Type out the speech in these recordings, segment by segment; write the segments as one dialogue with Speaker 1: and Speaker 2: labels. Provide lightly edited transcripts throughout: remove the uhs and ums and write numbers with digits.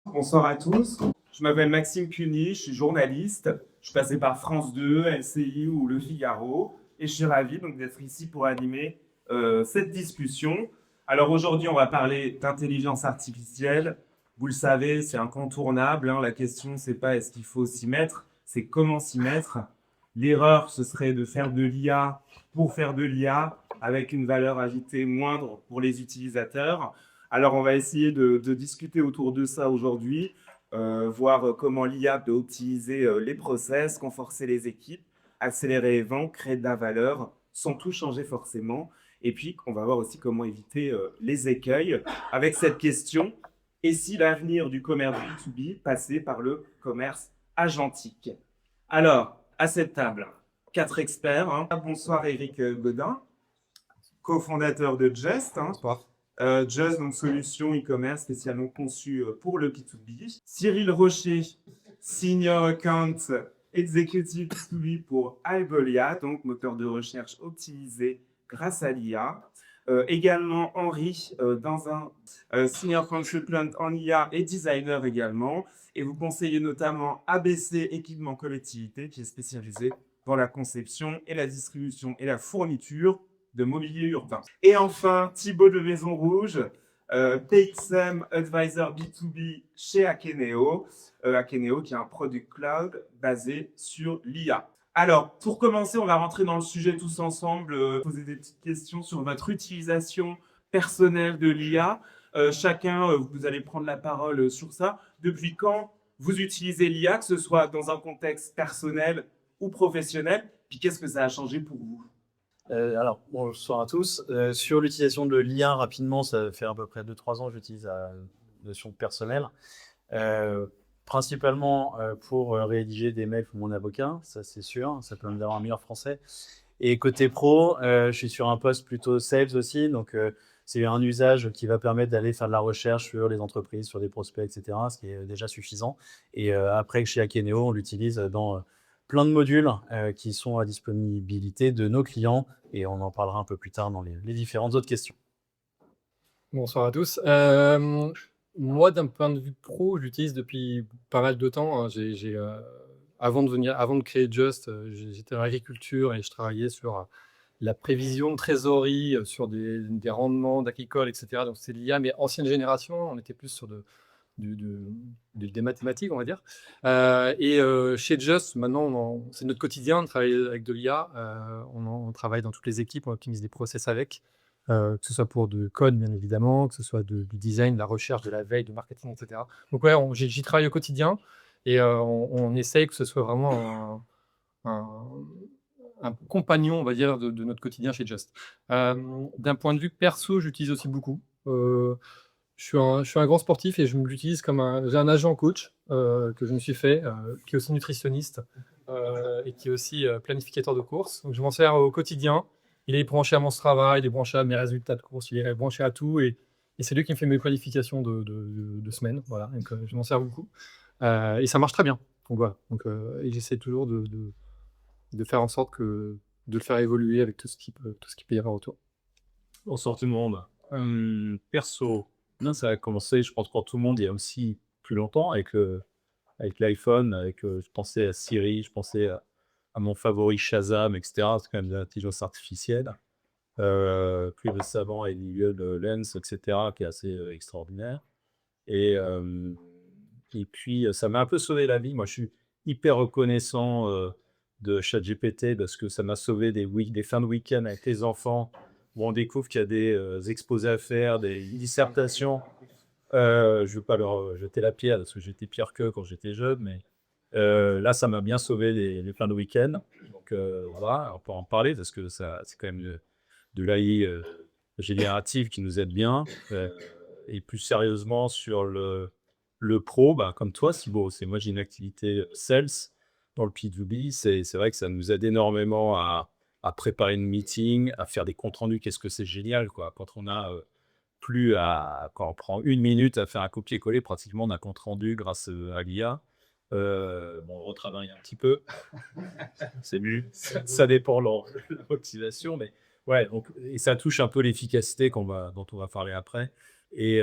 Speaker 1: Bonsoir à tous. Je m'appelle Maxime Cuny, je suis journaliste. Je suis passé par France 2, LCI ou Le Figaro et je suis ravi donc d'être ici pour animer cette discussion. Alors aujourd'hui, on va parler d'intelligence artificielle. Vous le savez, c'est incontournable, hein. La question, c'est pas est-ce qu'il faut s'y mettre, c'est comment s'y mettre. L'erreur, ce serait de faire de l'IA pour faire de l'IA avec une valeur ajoutée moindre pour les utilisateurs. Alors, on va essayer de discuter autour de ça aujourd'hui, voir comment l'IA peut optimiser les process, renforcer les équipes, accélérer les ventes, créer de la valeur, sans tout changer forcément. Et puis, on va voir aussi comment éviter les écueils avec cette question. Et si l'avenir du commerce B2B passait par le commerce agentique? Alors, à cette table, 4 experts, hein. Bonsoir Eric Godin, cofondateur de Just, hein.
Speaker 2: Bonsoir.
Speaker 1: Just, donc solution e-commerce spécialement conçue pour le B2B. Cyril Rocher, Senior Account Executive B2B pour Ibelia, donc moteur de recherche optimisé grâce à l'IA. Également Henri, dans un Senior Consultant en IA et designer également. Et vous conseillez notamment ABC Équipement Collectivité, qui est spécialisé dans la conception et la distribution et la fourniture de mobilier urbain. Et enfin, Thibaut de Maison Rouge, PXM Advisor B2B chez Akeneo. Akeneo qui est un product cloud basé sur l'IA. Alors, pour commencer, on va rentrer dans le sujet tous ensemble, poser des petites questions sur votre utilisation personnelle de l'IA. Chacun, vous allez prendre la parole sur ça. Depuis quand vous utilisez l'IA, que ce soit dans un contexte personnel ou professionnel? Puis qu'est-ce que ça a changé pour vous?
Speaker 2: Alors, bonsoir à tous. Sur l'utilisation de l'IA, rapidement, ça fait à peu près 2-3 ans que j'utilise la notion personnelle. Principalement pour rédiger des mails pour mon avocat, ça c'est sûr, ça permet d'avoir un meilleur français. Et côté pro, je suis sur un poste plutôt sales aussi, donc c'est un usage qui va permettre d'aller faire de la recherche sur les entreprises, sur des prospects, etc., ce qui est déjà suffisant. Et après, chez Akeneo, on l'utilise dans plein de modules qui sont à disponibilité de nos clients, et on en parlera un peu plus tard dans les différentes autres questions.
Speaker 3: Bonsoir à tous. Moi, d'un point de vue pro, j'utilise depuis pas mal de temps, hein. Avant de créer Just, j'étais dans l'agriculture et je travaillais sur la prévision de trésorerie, sur des rendements d'agricoles, et cetera. Donc c'est l'IA, mais ancienne génération, on était plus sur des mathématiques, on va dire. Chez Just, maintenant, c'est notre quotidien de travailler avec de l'IA. On travaille dans toutes les équipes, on optimise des process avec. Que ce soit pour du code, bien évidemment, que ce soit du design, de la recherche, de la veille, du marketing, et cetera. Donc ouais, j'y travaille au quotidien et on essaye que ce soit vraiment un compagnon, on va dire, de notre quotidien chez Just. D'un point de vue perso, j'utilise aussi beaucoup. Je suis un grand sportif et je l'utilise j'ai un agent coach que je me suis fait, qui est aussi nutritionniste et qui est aussi planificateur de courses. Donc je m'en sers au quotidien. Il est branché à mon Strava, il est branché à mes résultats de course, il est branché à tout et c'est lui qui me fait mes qualifications de semaine. Voilà, donc je m'en sers beaucoup et ça marche très bien. Donc voilà. Et j'essaie toujours de faire en sorte de le faire évoluer avec tout ce qui peut y avoir autour.
Speaker 4: Bonsoir tout le monde. Perso, non, ça a commencé, je pense, pour tout le monde, il y a aussi plus longtemps avec l'iPhone, je pensais à Siri, je pensais à mon favori Shazam, etc. C'est quand même de l'intelligence artificielle. Plus récemment, il y a eu le Lens, etc., qui est assez extraordinaire. Et puis, ça m'a un peu sauvé la vie. Moi, je suis hyper reconnaissant de ChatGPT parce que ça m'a sauvé des fins de week-end avec les enfants où on découvre qu'il y a des exposés à faire, des dissertations. Je ne veux pas leur jeter la pierre parce que j'étais pire qu'eux quand j'étais jeune, mais là, ça m'a bien sauvé les fins de week-end. Donc voilà, on peut en parler parce que c'est quand même de l'AI générative qui nous aide bien. Et plus sérieusement, sur le pro, bah, comme toi, Thibaut, moi j'ai une activité sales dans le P2B. C'est vrai que ça nous aide énormément à préparer une meeting, à faire des comptes rendus. Qu'est-ce que c'est génial, quoi. Quand on prend 1 minute à faire un copier-coller pratiquement d'un compte rendu grâce à l'IA. On retravaille un petit peu. C'est mieux. Ça dépend de la motivation, mais ouais. Donc, et ça touche un peu l'efficacité dont on va parler après. Et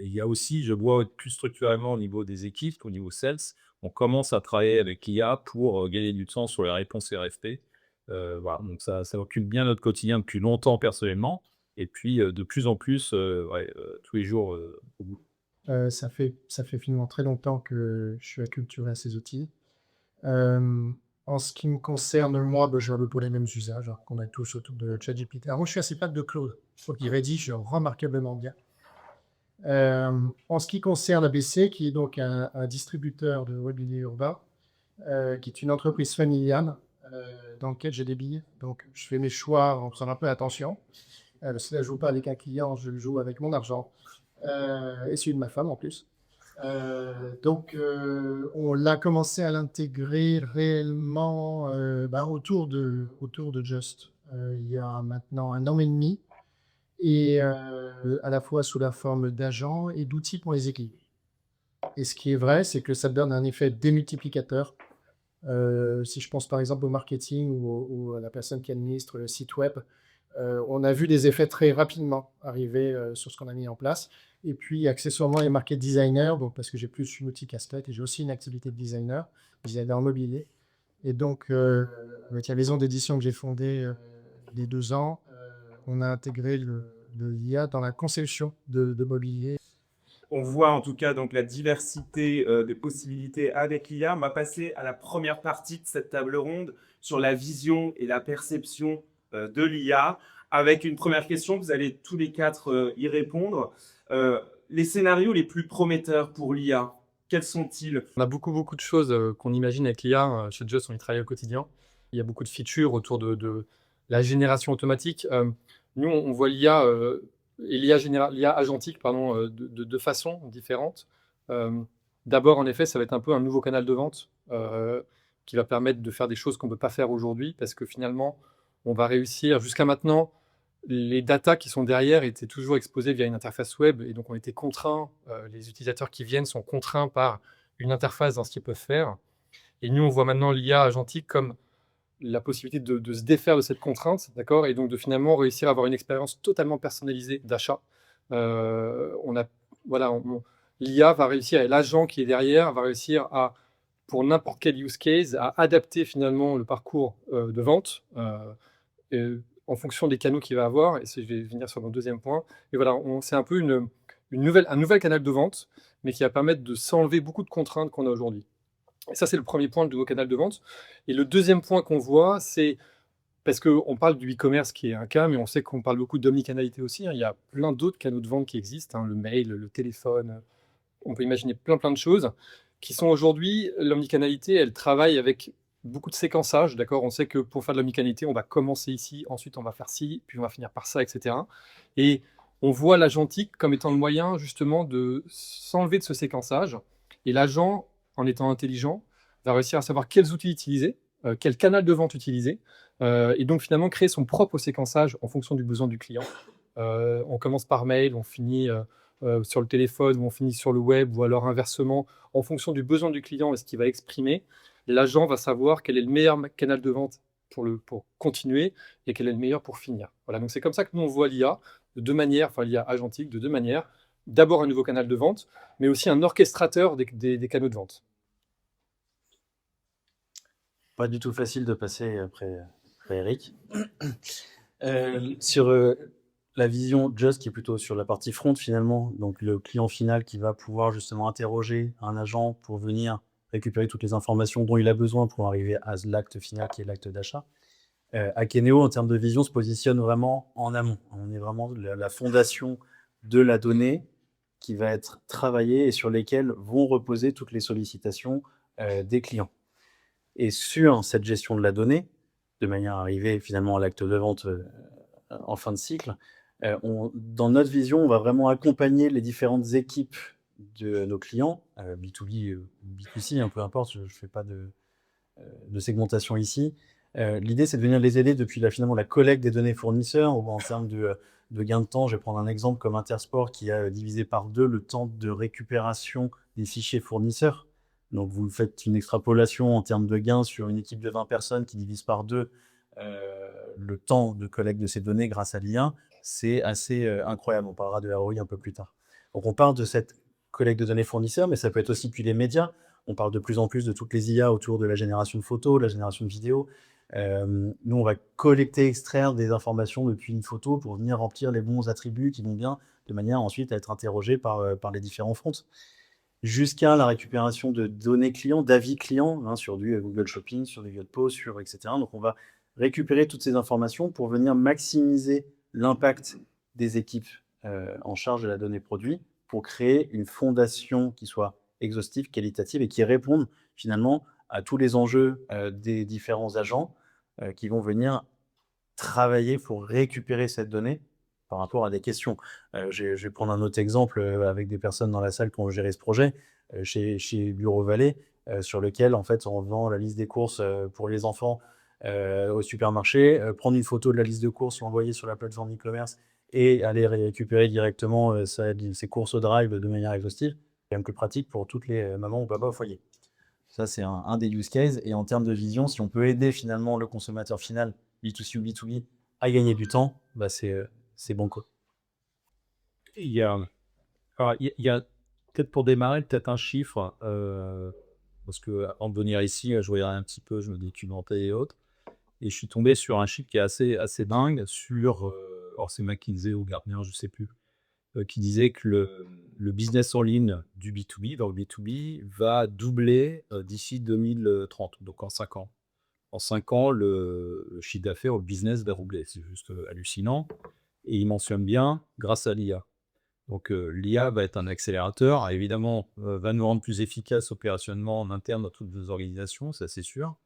Speaker 4: Et il y a aussi, je vois plus structurellement au niveau des équipes, au niveau sales, on commence à travailler avec l'IA pour gagner du temps sur les réponses RFP. Voilà, donc ça occupe bien notre quotidien depuis longtemps personnellement. Et puis de plus en plus, ouais, tous les jours au bout.
Speaker 5: Ça fait finalement très longtemps que je suis acculturé à ces outils. Hem, En ce qui me concerne, moi, bah, je pour les mêmes usages, hein, qu'on a tous autour de ChatGPT. Alors moi, je suis assez fan de Claude. Je trouve qu'il rédige remarquablement bien. En ce qui concerne ABC, qui est donc un distributeur de mobilier urbain, qui est une entreprise familiale, dans lequel j'ai des billets. Donc je fais mes choix en faisant un peu attention. Parce que là, je joue pas avec un client, je joue avec mon argent, et celui de ma femme en plus. On l'a commencé à l'intégrer réellement, autour de Just, il y a maintenant 1 an et demi et à la fois sous la forme d'agents et d'outils pour les équipes. Et ce qui est vrai, c'est que ça donne un effet démultiplicateur. Si je pense par exemple au marketing ou à la personne qui administre le site web, on a vu des effets très rapidement arriver, sur ce qu'on a mis en place. Et puis accessoirement les market designers, donc parce que j'ai plus une outil casse-tête et j'ai aussi une activité de designer mobilier. Et donc, avec la maison d'édition que j'ai fondée, il y a 2 ans, on a intégré l'IA dans la conception de mobilier.
Speaker 1: On voit en tout cas donc la diversité des possibilités avec l'IA. On va passer à la première partie de cette table ronde sur la vision et la perception de l'IA. Avec une première question, vous allez tous les quatre y répondre. Les scénarios les plus prometteurs pour l'IA, quels sont-ils?
Speaker 3: On a beaucoup de choses qu'on imagine avec l'IA. Chez Just, on y travaille au quotidien. Il y a beaucoup de features autour de la génération automatique. Nous, on voit l'IA et l'IA agentique, pardon, de deux façons différentes. D'abord, en effet, ça va être un peu un nouveau canal de vente qui va permettre de faire des choses qu'on ne peut pas faire aujourd'hui parce que finalement, on va réussir. Jusqu'à maintenant, les datas qui sont derrière étaient toujours exposées via une interface web et donc on était contraints, les utilisateurs qui viennent sont contraints par une interface dans ce qu'ils peuvent faire. Et nous, on voit maintenant l'IA agentique comme la possibilité de se défaire de cette contrainte, d'accord, et donc de finalement réussir à avoir une expérience totalement personnalisée d'achat. On a, voilà, l'IA va réussir, et l'agent qui est derrière va réussir à, pour n'importe quel use case, à adapter finalement le parcours de vente en fonction des canaux qu'il va avoir. Et je vais venir sur mon deuxième point. Et voilà, c'est un peu un nouvel canal de vente, mais qui va permettre de s'enlever beaucoup de contraintes qu'on a aujourd'hui. Et ça, c'est le premier point, le nouveau canal de vente. Et le deuxième point qu'on voit, c'est parce qu'on parle du e-commerce qui est un cas, mais on sait qu'on parle beaucoup d'omnicanalité aussi, hein. Il y a plein d'autres canaux de vente qui existent, hein, le mail, le téléphone, on peut imaginer plein de choses qui sont aujourd'hui, l'omnicanalité, elle travaille avec beaucoup de séquençage, d'accord. On sait que pour faire de l'omnicanalité, on va commencer ici, ensuite on va faire ci, puis on va finir par ça, etc. Et on voit l'agentique comme étant le moyen justement de s'enlever de ce séquençage. Et l'agent, en étant intelligent, va réussir à savoir quels outils utiliser, quel canal de vente utiliser, et donc finalement créer son propre séquençage en fonction du besoin du client. On commence par mail, on finit sur le téléphone, ou on finit sur le web, ou alors inversement, en fonction du besoin du client et ce qu'il va exprimer, l'agent va savoir quel est le meilleur canal de vente pour continuer et quel est le meilleur pour finir. Voilà, donc c'est comme ça que nous on voit l'IA de deux manières, enfin l'IA agentique de deux manières. D'abord un nouveau canal de vente, mais aussi un orchestrateur des canaux de vente.
Speaker 2: Pas du tout facile de passer après Eric. Sur la vision Just qui est plutôt sur la partie front finalement, donc le client final qui va pouvoir justement interroger un agent pour venir récupérer toutes les informations dont il a besoin pour arriver à l'acte final qui est l'acte d'achat. Akeneo, en termes de vision, se positionne vraiment en amont. On est vraiment la fondation de la donnée qui va être travaillée et sur lesquelles vont reposer toutes les sollicitations des clients. Et sur cette gestion de la donnée, de manière à arriver finalement à l'acte de vente en fin de cycle, dans notre vision, on va vraiment accompagner les différentes équipes de nos clients, B2B, B2C, peu importe, je ne fais pas de segmentation ici. L'idée, c'est de venir les aider depuis finalement la collecte des données fournisseurs, en termes de gain de temps. Je vais prendre un exemple comme Intersport qui a divisé par 2 le temps de récupération des fichiers fournisseurs. Donc, vous faites une extrapolation en termes de gains sur une équipe de 20 personnes qui divise par 2 le temps de collecte de ces données grâce à l'IA. C'est assez incroyable. On parlera de ROI un peu plus tard. Donc on parle de cette collecte de données fournisseurs, mais ça peut être aussi depuis les médias. On parle de plus en plus de toutes les IA autour de la génération de photos, de la génération de vidéos. Nous, on va collecter, extraire des informations depuis une photo pour venir remplir les bons attributs qui vont bien, de manière ensuite à être interrogés par les différents fronts. Jusqu'à la récupération de données clients, d'avis clients, hein, sur du Google Shopping, sur du Yotpo, etc. Donc on va récupérer toutes ces informations pour venir maximiser l'impact des équipes en charge de la donnée produit pour créer une fondation qui soit exhaustive, qualitative et qui réponde finalement à tous les enjeux des différents agents qui vont venir travailler pour récupérer cette donnée par rapport à des questions. Je vais prendre un autre exemple avec des personnes dans la salle qui ont géré ce projet chez Bureau Vallée, sur lequel, en fait, en faisant la liste des courses pour les enfants au supermarché, prendre une photo de la liste de courses, l'envoyer sur la plateforme e-commerce et aller récupérer directement ses courses au drive de manière exhaustive, c'est quand même plus pratique pour toutes les mamans ou papas au foyer. Ça, c'est un des use cases. Et en termes de vision, si on peut aider finalement le consommateur final, B2C ou B2B, à gagner du temps, bah c'est banco.
Speaker 4: Il y a, alors, il y a peut-être pour démarrer, peut-être un chiffre, parce que avant de venir ici, je regardais un petit peu, je me documentais et autres, et je suis tombé sur un chiffre qui est assez dingue sur, alors c'est McKinsey ou Gartner, je sais plus, qui disait que le business en ligne du B2B, dans le B2B, va doubler d'ici 2030, donc en 5 ans. En 5 ans, le chiffre d'affaires, le business va doubler. C'est juste hallucinant. Et il mentionne bien grâce à l'IA. Donc l'IA va être un accélérateur, évidemment, va nous rendre plus efficaces opérationnellement en interne dans toutes nos organisations, ça c'est sûr.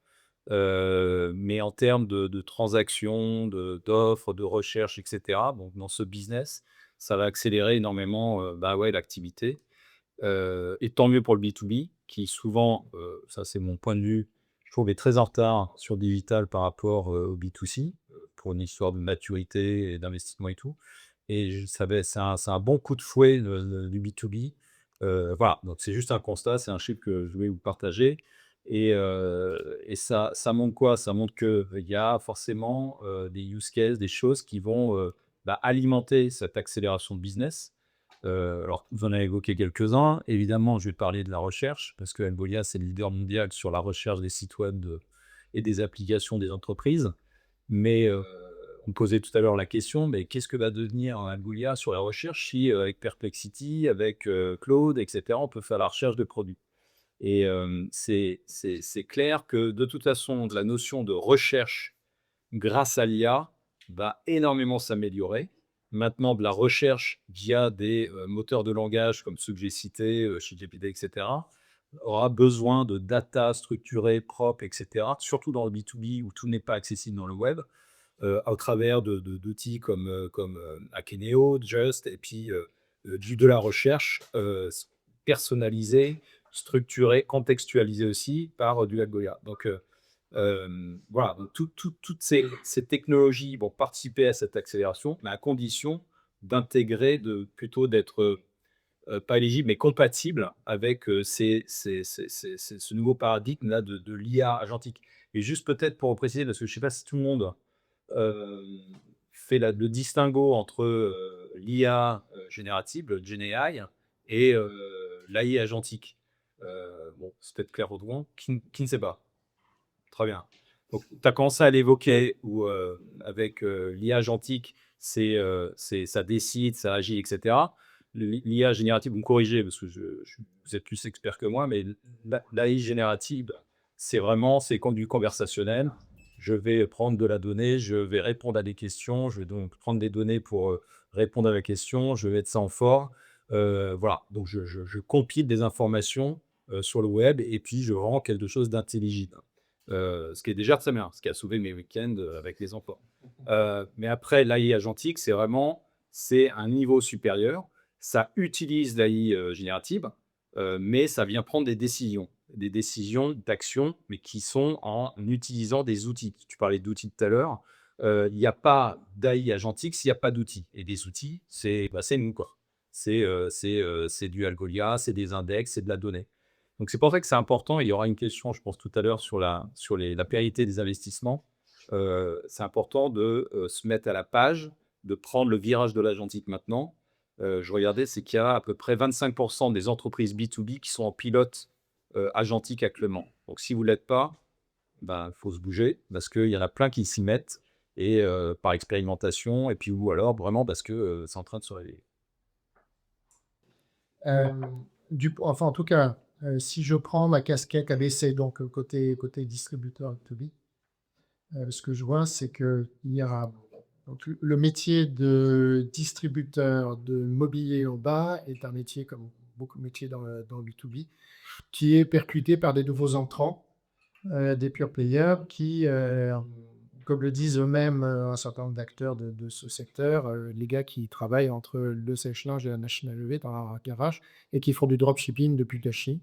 Speaker 4: Mais en termes de transactions, d'offres, de recherche, etc., donc dans ce business, ça va accélérer énormément l'activité. Et tant mieux pour le B2B, qui souvent, ça c'est mon point de vue, je trouve est très en retard sur le digital par rapport au B2C, pour une histoire de maturité et d'investissement et tout. Et c'est un bon coup de fouet du B2B. Voilà, donc c'est juste un constat, c'est un chiffre que je voulais vous partager. Et ça montre quoi? Ça montre qu'il y a forcément des use cases, des choses qui vont alimenter cette accélération de business. Alors, vous en avez évoqué quelques-uns. Évidemment, je vais parler de la recherche, parce que Algolia, c'est le leader mondial sur la recherche des sites web et des applications des entreprises. Mais on me posait tout à l'heure la question, mais qu'est-ce que va devenir Algolia sur la recherche si, avec Perplexity, avec Claude, etc., on peut faire la recherche de produits? Et c'est clair que de toute façon, la notion de recherche grâce à l'IA va énormément s'améliorer. Maintenant, de la recherche via des moteurs de langage comme ceux que j'ai cités, ChatGPT, etc., aura besoin de data structurée, propre, etc., surtout dans le B2B où tout n'est pas accessible dans le web, au travers d'outils comme Akeneo, Just, et puis de la recherche personnalisée, structurée, contextualisée aussi par du Algolia. Donc, voilà, donc toutes ces technologies vont participer à cette accélération, mais à condition d'intégrer, plutôt d'être pas éligible, mais compatible avec ce nouveau paradigme-là de l'IA agentique. Et juste peut-être pour préciser, parce que je ne sais pas si tout le monde euh, fait le distinguo entre l'IA générative, le GenAI, et l'AI agentique. Bon, c'est peut-être clair au droit, qui ne sait pas. Très bien. Donc, tu as commencé à l'évoquer où, avec l'IA agentique, ça décide, ça agit, etc. L'IA générative, vous me corrigez parce que vous êtes plus expert que moi, mais l'AI générative, c'est comme du conversationnel. Je vais prendre de la donnée, je vais répondre à des questions, je vais donc prendre des données pour répondre à la question, je vais mettre ça en fort. Voilà, donc je compile des informations sur le web et puis je rends quelque chose d'intelligible. Ce qui est déjà très bien, ce qui a sauvé mes week-ends avec les enfants. Mais après, l'AI agentique, c'est un niveau supérieur. Ça utilise l'AI générative, mais ça vient prendre des décisions d'action, mais qui sont en utilisant des outils. Tu parlais d'outils tout à l'heure. Il n'y a pas d'AI agentique s'il n'y a pas d'outils. Et des outils, c'est nous, quoi. C'est du Algolia, c'est des index, c'est de la donnée. Donc, c'est pour ça que c'est important. Il y aura une question, je pense, tout à l'heure sur la pérennité des investissements. C'est important de se mettre à la page, de prendre le virage de l'agentique maintenant, je regardais, c'est qu'il y a à peu près 25% des entreprises B2B qui sont en pilote agentique actuellement. Donc si vous ne l'êtes pas, ben, faut se bouger parce qu'il y en a plein qui s'y mettent et par expérimentation et puis ou alors vraiment parce que c'est en train de se réveiller.
Speaker 5: Euh, enfin, en tout cas, si je prends ma casquette ABC, donc côté distributeur B2B, ce que je vois, c'est qu'il y a donc, le métier de distributeur de mobilier au bas est un métier, comme beaucoup de métiers dans le B2B, qui est percuté par des nouveaux entrants, des pure players qui, comme le disent eux-mêmes un certain nombre d'acteurs de ce secteur, les gars qui travaillent entre le sèche-linge et la machine à laver dans leur garage et qui font du dropshipping depuis la Chine.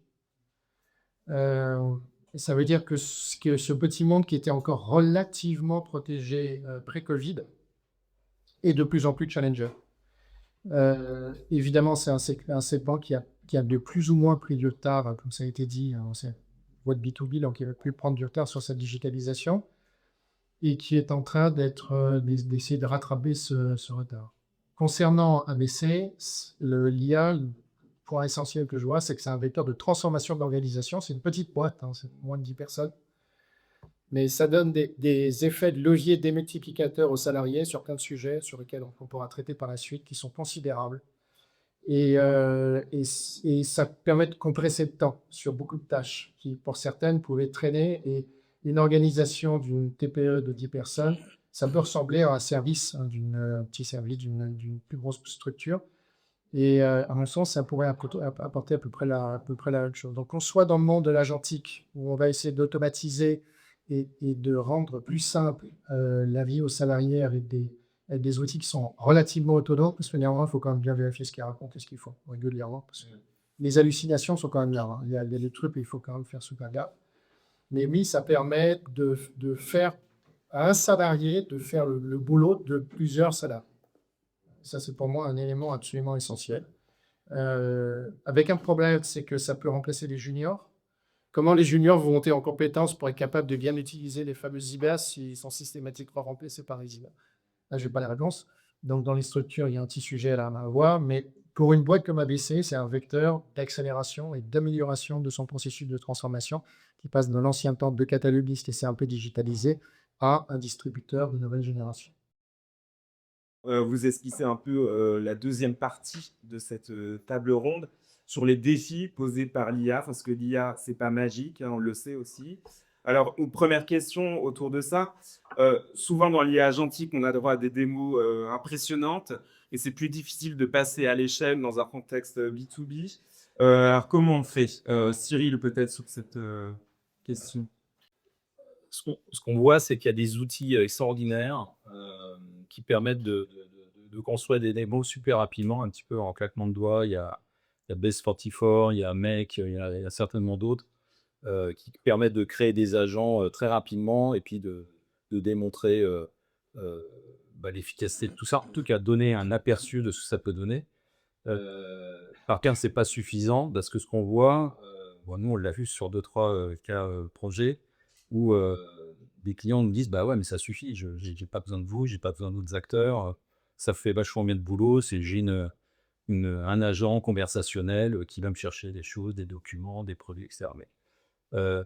Speaker 5: Ça veut dire que ce petit monde qui était encore relativement protégé pré-Covid est de plus en plus challenger. Évidemment, c'est un segment qui a de plus ou moins pris du retard, comme ça a été dit, c'est voie de B2B, donc il va plus prendre du retard sur sa digitalisation et qui est en train d'essayer de rattraper ce retard. Concernant ABC, l'IA, le point essentiel que je vois, c'est que c'est un vecteur de transformation de l'organisation. C'est une petite boîte, c'est moins de 10 personnes. Mais ça donne des effets de levier démultiplicateurs aux salariés sur plein de sujets sur lesquels on pourra traiter par la suite, qui sont considérables. Et ça permet de compresser le temps sur beaucoup de tâches qui, pour certaines, pouvaient traîner. Et une organisation d'une TPE de 10 personnes, ça peut ressembler à un service, un petit service d'une plus grosse structure. Et à mon sens, ça pourrait apporter à peu près la même chose. Donc, qu'on soit dans le monde de l'agentique, où on va essayer d'automatiser et de rendre plus simple la vie aux salariés avec des outils qui sont relativement autonomes, parce que néanmoins, il faut quand même bien vérifier ce qu'ils racontent et ce qu'ils font régulièrement. Parce que les hallucinations sont quand même là. Il y a des trucs, il faut quand même faire super gaffe. Mais oui, ça permet de faire à un salarié de faire le boulot de plusieurs salariés. Ça, c'est pour moi un élément absolument essentiel. Avec un problème, c'est que ça peut remplacer les juniors. Comment les juniors vont monter en compétences pour être capables de bien utiliser les fameux IBAS s'ils sont systématiquement remplacés par les IBAS? Là, je n'ai pas la réponse. Donc, dans les structures, il y a un petit sujet là à voir. Mais pour une boîte comme ABC, c'est un vecteur d'accélération et d'amélioration de son processus de transformation qui passe de l'ancien temps de cataloguiste et c'est un peu digitalisé à un distributeur de nouvelle génération.
Speaker 1: Vous esquissez un peu la deuxième partie de cette table ronde sur les défis posés par l'IA, parce que l'IA, c'est pas magique, on le sait aussi. Alors, une première question autour de ça. Souvent, dans l'IA agentique, on a droit à des démos impressionnantes et c'est plus difficile de passer à l'échelle dans un contexte B2B. Alors, comment on fait Cyril, peut-être sur cette question.
Speaker 4: Ce qu'on voit, c'est qu'il y a des outils extraordinaires qui permettent de construire des démos super rapidement, un petit peu en claquement de doigts. Il y a Base44, il y a Make, il y a certainement d'autres qui permettent de créer des agents très rapidement et puis de démontrer l'efficacité de tout ça. En tout cas, donner un aperçu de ce que ça peut donner. Par contre, c'est pas suffisant parce que ce qu'on voit, nous on l'a vu sur 2-3 cas projets où des clients nous disent bah ouais mais ça suffit, j'ai pas besoin de vous, j'ai pas besoin d'autres acteurs, ça fait vachement bien de boulot, j'ai un agent conversationnel qui va me chercher des choses, des documents, des produits, etc. Mais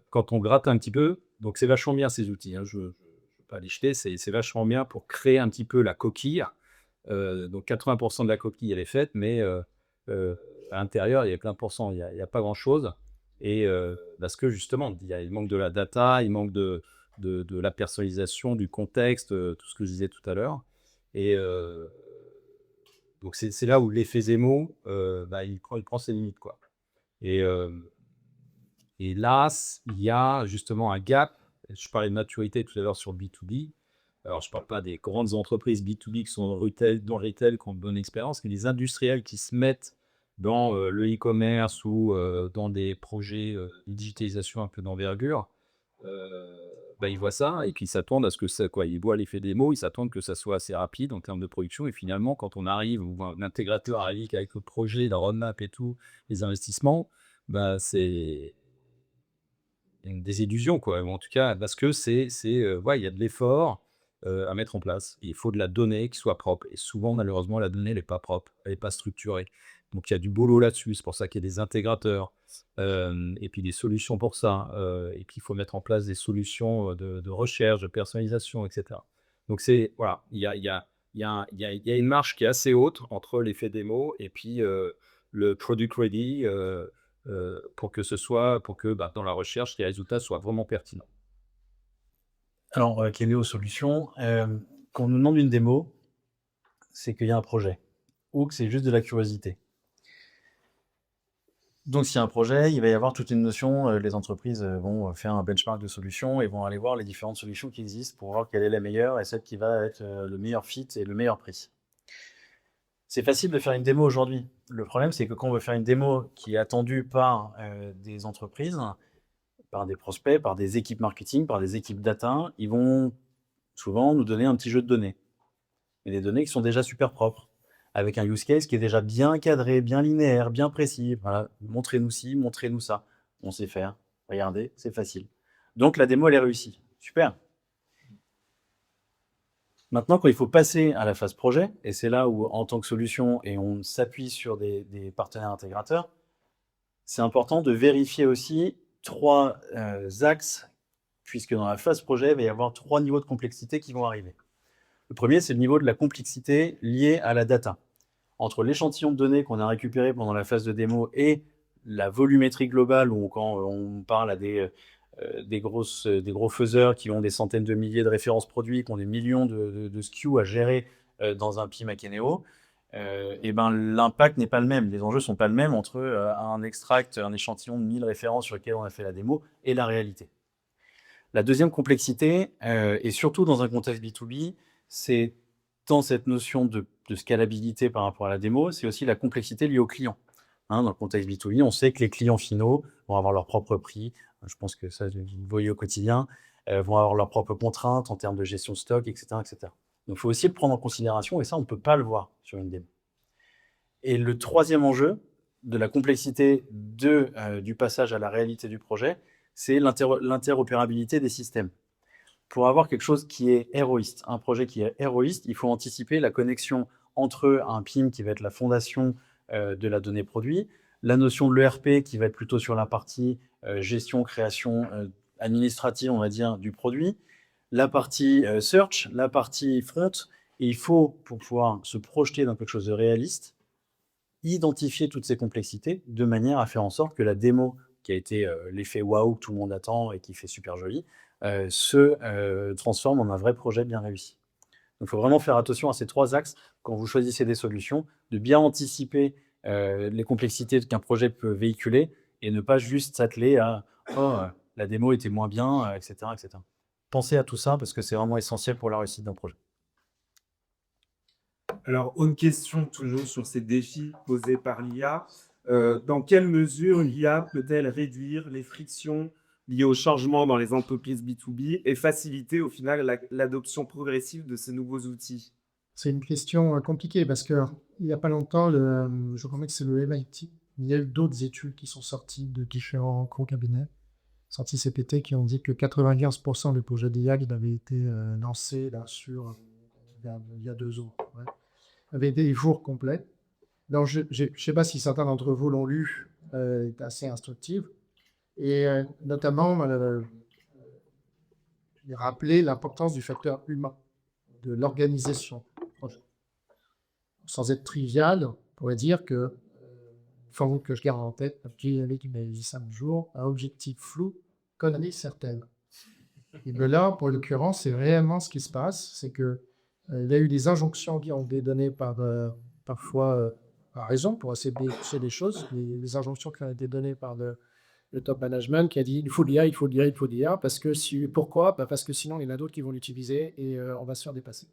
Speaker 4: quand on gratte un petit peu, donc c'est vachement bien ces outils, je veux pas les jeter, c'est vachement bien pour créer un petit peu la coquille. Donc 80% de la coquille elle est faite, mais à l'intérieur il y a plein de pourcents, il y a pas grand-chose. Et parce que justement, il manque de la data, il manque de la personnalisation, du contexte, tout ce que je disais tout à l'heure. Et donc c'est là où l'effet Zemo, il prend ses limites, quoi. Et là, il y a justement un gap. Je parlais de maturité tout à l'heure sur le B2B. Alors, je ne parle pas des grandes entreprises B2B qui sont dans le retail, qui ont une bonne expérience, mais les industriels qui se mettent dans le e-commerce ou dans des projets de digitalisation un peu d'envergure, ils voient ça et puis ils s'attendent à ce que ça, quoi. Ils voient l'effet démo, ils s'attendent que ça soit assez rapide en termes de production. Et finalement, quand on arrive, ou un intégrateur arrive avec le projet, la roadmap et tout, les investissements, c'est une désillusion, quoi. Ou en tout cas, parce que il y a de l'effort. à mettre en place. Il faut de la donnée qui soit propre. Et souvent, malheureusement, la donnée n'est pas propre, elle n'est pas structurée. Donc, il y a du boulot là-dessus. C'est pour ça qu'il y a des intégrateurs et puis des solutions pour ça. Et puis, il faut mettre en place des solutions de recherche, de personnalisation, etc. Donc, c'est voilà, il y a une marge qui est assez haute entre l'effet démo et puis le product ready pour que dans la recherche, les résultats soient vraiment pertinents.
Speaker 2: Alors, Kéléo Solutions, quand on nous demande une démo, c'est qu'il y a un projet ou que c'est juste de la curiosité. Donc, s'il y a un projet, il va y avoir toute une notion, les entreprises vont faire un benchmark de solutions et vont aller voir les différentes solutions qui existent pour voir quelle est la meilleure et celle qui va être le meilleur fit et le meilleur prix. C'est facile de faire une démo aujourd'hui. Le problème, c'est que quand on veut faire une démo qui est attendue par des entreprises, par des prospects, par des équipes marketing, par des équipes data, ils vont souvent nous donner un petit jeu de données. Mais des données qui sont déjà super propres, avec un use case qui est déjà bien cadré, bien linéaire, bien précis. Voilà, montrez-nous ci, montrez-nous ça. On sait faire. Regardez, c'est facile. Donc la démo, elle est réussie. Super. Maintenant, quand il faut passer à la phase projet, et c'est là où, en tant que solution, et on s'appuie sur des partenaires intégrateurs, c'est important de vérifier aussi 3 axes, puisque dans la phase projet, il va y avoir 3 niveaux de complexité qui vont arriver. Le premier, c'est le niveau de la complexité liée à la data. Entre l'échantillon de données qu'on a récupéré pendant la phase de démo et la volumétrie globale, où quand on parle à des gros faiseurs qui ont des centaines de milliers de références produits, qui ont des millions de SKU à gérer dans un PIM Akeneo, et ben, l'impact n'est pas le même. Les enjeux ne sont pas le même entre un extract, un échantillon de 1000 références sur lequel on a fait la démo et la réalité. La deuxième complexité, et surtout dans un contexte B2B, c'est dans cette notion de scalabilité par rapport à la démo, c'est aussi la complexité liée aux clients. Dans le contexte B2B, on sait que les clients finaux vont avoir leur propre prix. Je pense que ça, vous le voyez au quotidien, vont avoir leurs propres contraintes en termes de gestion de stock, etc., etc. Donc, il faut aussi le prendre en considération et ça, on ne peut pas le voir sur une démo. Et le troisième enjeu de la complexité du passage à la réalité du projet, c'est l'interopérabilité des systèmes. Pour avoir quelque chose qui est héroïste, un projet qui est héroïste, il faut anticiper la connexion entre un PIM qui va être la fondation de la donnée produit, la notion de l'ERP qui va être plutôt sur la partie gestion, création administrative, on va dire, du produit, la partie search, la partie front. Et il faut, pour pouvoir se projeter dans quelque chose de réaliste, identifier toutes ces complexités de manière à faire en sorte que la démo, qui a été l'effet waouh que tout le monde attend et qui fait super joli, se transforme en un vrai projet bien réussi. Donc, il faut vraiment faire attention à ces 3 axes quand vous choisissez des solutions, de bien anticiper les complexités qu'un projet peut véhiculer et ne pas juste s'atteler à « Oh, la démo était moins bien, etc., etc. » Pensez à tout ça parce que c'est vraiment essentiel pour la réussite d'un projet.
Speaker 1: Alors, une question toujours sur ces défis posés par l'IA. Dans quelle mesure l'IA peut-elle réduire les frictions liées au changement dans les entreprises B2B et faciliter au final l'adoption progressive de ces nouveaux outils?
Speaker 5: C'est une question compliquée parce qu'il n'y a pas longtemps, je crois que c'est le MIT, il y a eu d'autres études qui sont sorties de différents gros cabinets, sorties CPT, qui ont dit que 95% des projets d'IA qui avaient été lancés là, il y a 2 ans, ouais, avaient des jours complets. Donc, je ne sais pas si certains d'entre vous l'ont lu, est assez instructive. Et notamment, il rappelait l'importance du facteur humain, de l'organisation du projet. Sans être trivial, on pourrait dire que, il faut que je garde en tête, comme qui m'avait dit ça un jour, un objectif flou, connerie certaine. Et bien là, pour l'occurrence, c'est réellement ce qui se passe, c'est que il y a eu des injonctions qui ont été données parfois par raison, pour essayer de vérifier des choses, des injonctions qui ont été données par le top management qui a dit il faut l'IA, il faut l'IA, il faut l'IA, parce que pourquoi? Parce que sinon, il y en a d'autres qui vont l'utiliser et on va se faire dépasser.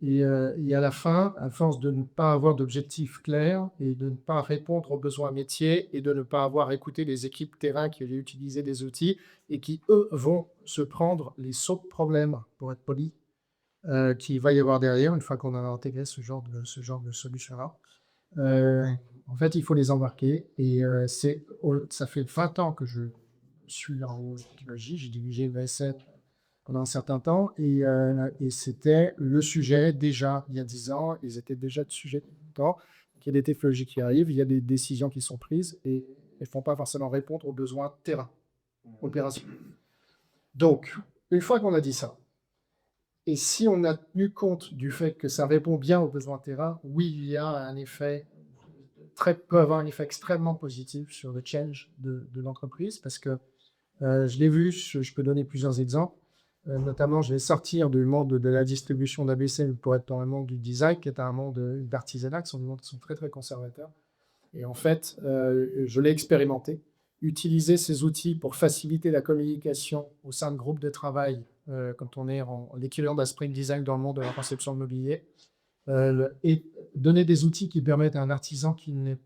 Speaker 5: Et à la fin, à force de ne pas avoir d'objectif clair et de ne pas répondre aux besoins métiers et de ne pas avoir écouté les équipes terrain qui allaient utiliser des outils et qui, eux, vont se prendre les sauts de problèmes, pour être poli, qu'il va y avoir derrière une fois qu'on a intégré ce genre de solution-là. En fait, il faut les embarquer et ça fait 20 ans que je suis en technologie. J'ai dirigé une ESN pendant un certain temps. Et c'était le sujet déjà, il y a 10 ans, ils étaient déjà de sujet temps. Il y a des technologies qui arrivent, il y a des décisions qui sont prises et elles ne font pas forcément répondre aux besoins terrain, opération. Donc, une fois qu'on a dit ça, et si on a tenu compte du fait que ça répond bien aux besoins terrain, oui, il y a un effet peut avoir un effet extrêmement positif sur le change de l'entreprise parce que je l'ai vu, je peux donner plusieurs exemples. Notamment, je vais sortir du monde de la distribution d'ABC pour être dans le monde du design, qui est un monde d'artisanat, qui sont des mondes qui sont très, très conservateurs. Et en fait, je l'ai expérimenté. Utiliser ces outils pour faciliter la communication au sein de groupes de travail, quand on est en l'équivalent d'un sprint design dans le monde de la conception de mobilier, et donner des outils qui permettent à un artisan qui n'est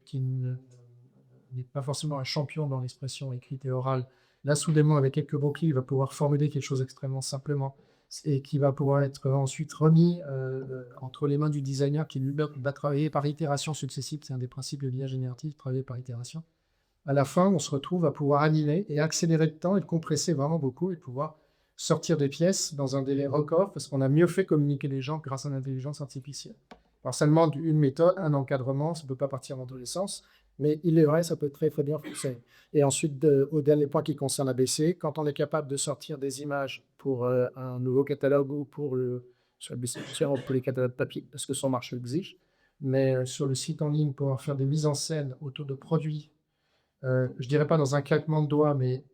Speaker 5: pas forcément un champion dans l'expression écrite et orale. Là, soudainement, avec quelques mots-clés, il va pouvoir formuler quelque chose extrêmement simplement et qui va pouvoir être ensuite remis entre les mains du designer qui lui va travailler par itération successive. C'est un des principes de l'IA générative, travailler par itération. À la fin, on se retrouve à pouvoir animer et accélérer le temps et le compresser vraiment beaucoup et pouvoir sortir des pièces dans un délai record parce qu'on a mieux fait communiquer les gens grâce à l'intelligence artificielle. Alors, ça demande une méthode, un encadrement, ça ne peut pas partir dans tous les sens. Mais il est vrai, ça peut très, très bien fonctionner. Et ensuite, au dernier point qui concerne ABC, quand on est capable de sortir des images pour un nouveau catalogue ou sur ABC, pour les catalogues papier, parce que son marché exige, mais sur le site en ligne, pouvoir faire des mises en scène autour de produits, je dirais pas dans un claquement de doigts, mais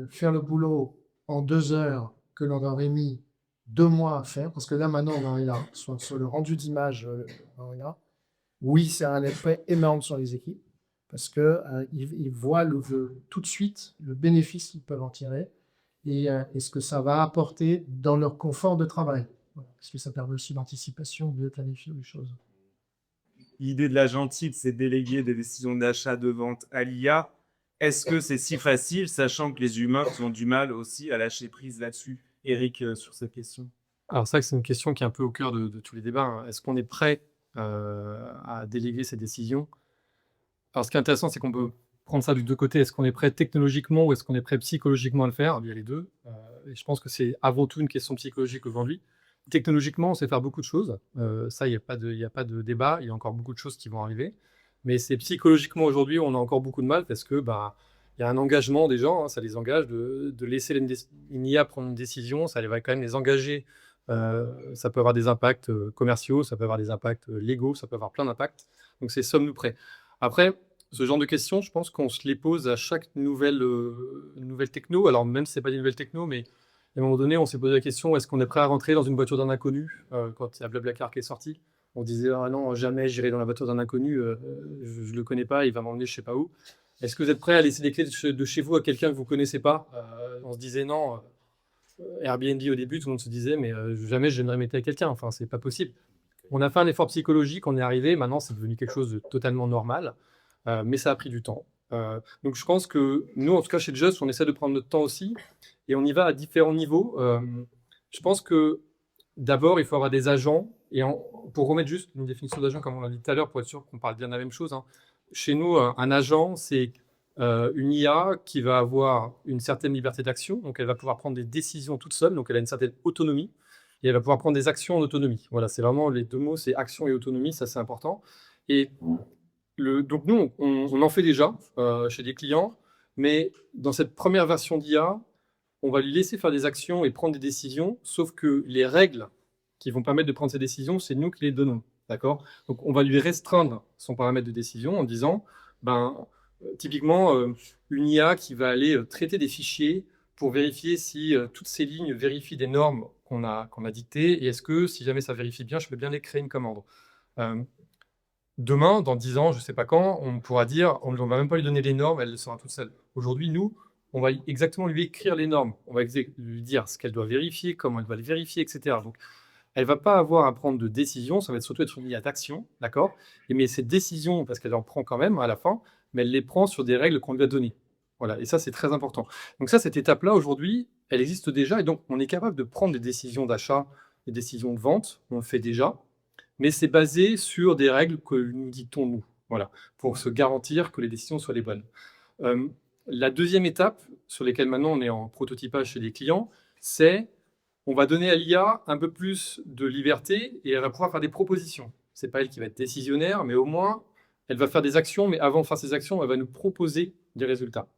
Speaker 5: faire le boulot en 2 heures que l'on aurait mis 2 mois à faire, parce que là, maintenant, on en est là, sur le rendu d'image, on en est là. Oui, c'est un effet énorme sur les équipes parce qu'ils voient tout de suite le bénéfice qu'ils peuvent en tirer et ce que ça va apporter dans leur confort de travail. Voilà, parce que ça permet aussi l'anticipation, de planifier les choses.
Speaker 1: L'idée de l'agentide, c'est de déléguer des décisions d'achat, de vente à l'IA. Est-ce que c'est si facile, sachant que les humains ont du mal aussi à lâcher prise là-dessus? Eric, sur cette question.
Speaker 3: Alors c'est vrai que c'est une question qui est un peu au cœur de tous les débats, hein. Est-ce qu'on est prêt à déléguer ces décisions? Alors ce qui est intéressant, c'est qu'on peut prendre ça du deux côtés. Est-ce qu'on est prêt technologiquement ou est-ce qu'on est prêt psychologiquement à le faire? Il y a les deux. Et je pense que c'est avant tout une question psychologique aujourd'hui. Technologiquement, on sait faire beaucoup de choses. Ça, il n'y a pas de débat. Il y a encore beaucoup de choses qui vont arriver. Mais c'est psychologiquement aujourd'hui, on a encore beaucoup de mal parce que il y a un engagement des gens, hein, ça les engage de laisser une IA prendre une décision, ça va quand même les engager. Ça peut avoir des impacts commerciaux, ça peut avoir des impacts légaux, ça peut avoir plein d'impacts. Donc c'est sommes-nous prêts? Après, ce genre de questions, je pense qu'on se les pose à chaque nouvelle techno. Alors même si c'est pas des nouvelles techno, mais à un moment donné, on s'est posé la question, est-ce qu'on est prêt à rentrer dans une voiture d'un inconnu? Quand il y a Blablacar qui est sorti, on disait, ah non, jamais j'irai dans la voiture d'un inconnu, je ne le connais pas, il va m'emmener je sais pas où. Est-ce que vous êtes prêt à laisser les clés de chez vous à quelqu'un que vous connaissez pas? On se disait non. Airbnb au début, tout le monde se disait, mais jamais je ne mettre à quelqu'un. Enfin, c'est pas possible. On a fait un effort psychologique, on est arrivé. Maintenant, c'est devenu quelque chose de totalement normal, mais ça a pris du temps. Donc, je pense que nous, en tout cas, chez Just, on essaie de prendre notre temps aussi, et on y va à différents niveaux. Je pense que d'abord, il faut avoir des agents. Et pour remettre juste une définition d'agent, comme on l'a dit tout à l'heure, pour être sûr qu'on parle bien de la même chose, hein. Chez nous, un agent, c'est une IA qui va avoir une certaine liberté d'action, donc elle va pouvoir prendre des décisions toute seule, donc elle a une certaine autonomie, et elle va pouvoir prendre des actions en autonomie. Voilà, c'est vraiment les deux mots, c'est action et autonomie, ça c'est important. Et donc nous, on en fait déjà chez des clients, mais dans cette première version d'IA, on va lui laisser faire des actions et prendre des décisions, sauf que les règles qui vont permettre de prendre ces décisions, c'est nous qui les donnons. D'accord? Donc on va lui restreindre son paramètre de décision en disant, typiquement, une IA qui va aller traiter des fichiers pour vérifier si toutes ces lignes vérifient des normes qu'on a dictées, et est-ce que, si jamais ça vérifie bien, je peux bien les créer une commande. Demain, dans 10 ans, je ne sais pas quand, on pourra dire, on ne va même pas lui donner les normes, elle le sera toute seule. Aujourd'hui, nous, on va exactement lui écrire les normes, on va lui dire ce qu'elle doit vérifier, comment elle doit les vérifier, etc. Donc, elle ne va pas avoir à prendre de décision, ça va surtout être une IA d'action, d'accord? Mais ces décisions, parce qu'elle en prend quand même à la fin, mais elle les prend sur des règles qu'on lui a données. Voilà, et ça, c'est très important. Donc ça, cette étape-là, aujourd'hui, elle existe déjà, et donc on est capable de prendre des décisions d'achat, des décisions de vente, on le fait déjà, mais c'est basé sur des règles que nous dictons nous, voilà, pour se garantir que les décisions soient les bonnes. La deuxième étape, sur laquelle maintenant on est en prototypage chez les clients, c'est on va donner à l'IA un peu plus de liberté et elle va pouvoir faire des propositions. C'est pas elle qui va être décisionnaire, mais au moins, elle va faire des actions, mais avant de faire ces actions, elle va nous proposer des résultats.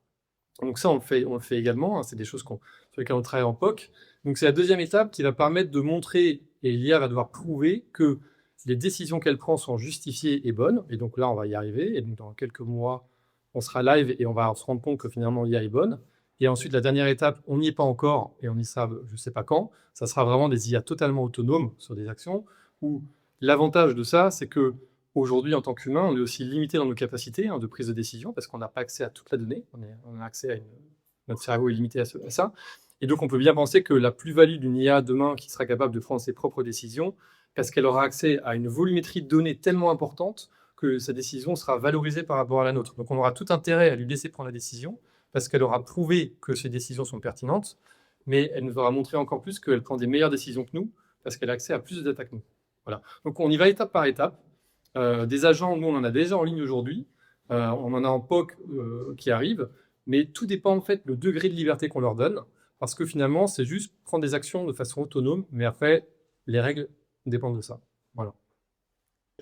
Speaker 3: Donc ça, on le fait également, hein, c'est des choses sur lesquelles on travaille en POC. Donc c'est la deuxième étape qui va permettre de montrer, et l'IA va devoir prouver que les décisions qu'elle prend sont justifiées et bonnes. Et donc là, on va y arriver. Et donc dans quelques mois, on sera live et on va se rendre compte que finalement l'IA est bonne. Et ensuite, la dernière étape, on n'y est pas encore et on y sera, je ne sais pas quand. Ça sera vraiment des IA totalement autonomes sur des actions. Où l'avantage de ça, c'est que aujourd'hui, en tant qu'humain, on est aussi limité dans nos capacités de prise de décision parce qu'on n'a pas accès à toute la donnée. On a accès notre cerveau est limité à ça. Et donc, on peut bien penser que la plus-value d'une IA demain qui sera capable de prendre ses propres décisions, parce qu'elle aura accès à une volumétrie de données tellement importante que sa décision sera valorisée par rapport à la nôtre. Donc, on aura tout intérêt à lui laisser prendre la décision parce qu'elle aura prouvé que ses décisions sont pertinentes, mais elle nous aura montré encore plus qu'elle prend des meilleures décisions que nous parce qu'elle a accès à plus de data que nous. Voilà. Donc, on y va étape par étape. Des agents, nous, on en a déjà en ligne aujourd'hui. On en a en POC qui arrive. Mais tout dépend, en fait, le degré de liberté qu'on leur donne. Parce que finalement, c'est juste prendre des actions de façon autonome. Mais après, les règles dépendent de ça. Voilà.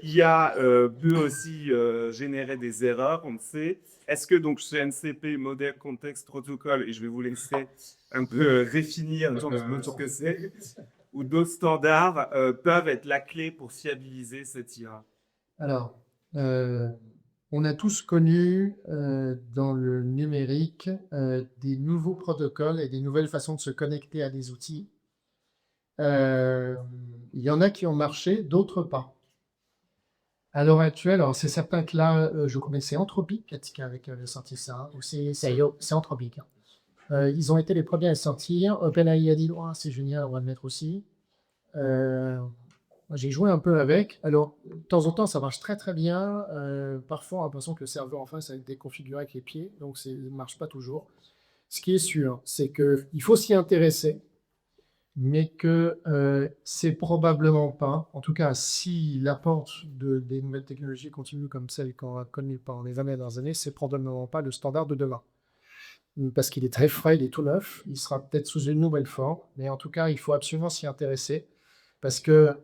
Speaker 1: IA peut aussi générer des erreurs, on le sait. Est-ce que donc chez NCP, modèle, contexte, protocole, et je vais vous laisser un peu définir ce que c'est, ou d'autres standards peuvent être la clé pour fiabiliser cette IA?
Speaker 5: Alors, on a tous connu dans le numérique des nouveaux protocoles et des nouvelles façons de se connecter à des outils. Il y en a qui ont marché, d'autres pas. À l'heure actuelle, alors c'est certain que là, je connaissais Anthropic avec le sorti ça, ou c'est Anthropic. Ils ont été les premiers à sortir. OpenAI a dit oh, c'est génial, on va le mettre aussi. J'ai joué un peu avec. Alors, de temps en temps, ça marche très très bien. Parfois, on a l'impression que le serveur en face a été déconfiguré avec les pieds, donc ça ne marche pas toujours. Ce qui est sûr, c'est qu'il faut s'y intéresser, mais que c'est probablement pas, en tout cas, si l'apport des nouvelles technologies continue comme celle qu'on a connue pendant les 20 dernières années, c'est probablement pas le standard de demain. Parce qu'il est très frais, il est tout neuf, il sera peut-être sous une nouvelle forme, mais en tout cas, il faut absolument s'y intéresser. Parce que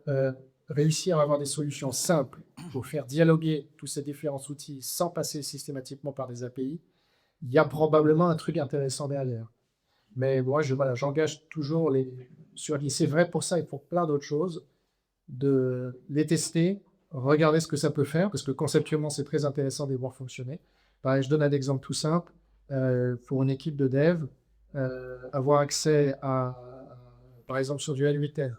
Speaker 5: réussir à avoir des solutions simples pour faire dialoguer tous ces différents outils sans passer systématiquement par des API, il y a probablement un truc intéressant derrière. Mais moi, j'engage toujours c'est vrai pour ça et pour plein d'autres choses, de les tester, regarder ce que ça peut faire, parce que conceptuellement, c'est très intéressant de les voir fonctionner. Pareil, je donne un exemple tout simple. Pour une équipe de dev, avoir accès par exemple sur du L8N,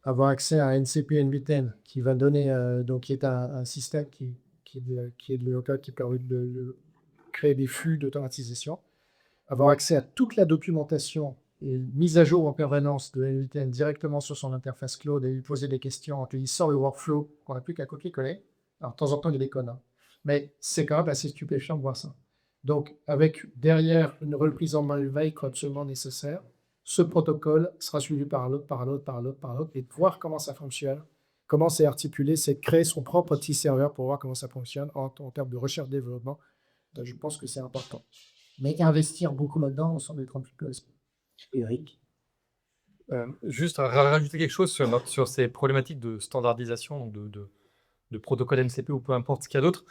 Speaker 5: avoir accès à NCP N8N, qui va donner, donc qui est un système qui est de local, qui permet de créer des flux d'automatisation, avoir accès à toute la documentation et mise à jour en permanence de N8N directement sur son interface cloud et lui poser des questions en utilisant le workflow qu'on n'a plus qu'à copier-coller. Alors, de temps en temps, il y a des connes, mais c'est quand même assez stupéfiant de voir ça. Donc, avec derrière une reprise en main de veille absolument nécessaire, ce protocole sera suivi par l'autre, par l'autre, par l'autre, par l'autre, et de voir comment ça fonctionne, comment c'est articulé, c'est de créer son propre petit serveur pour voir comment ça fonctionne en termes de recherche-développement. Je pense que c'est important. Mais investir beaucoup là-dedans, on s'en est un petit peu. Eric.
Speaker 3: Juste rajouter quelque chose sur ces problématiques de standardisation, de protocole MCP ou peu importe ce qu'il y a d'autre.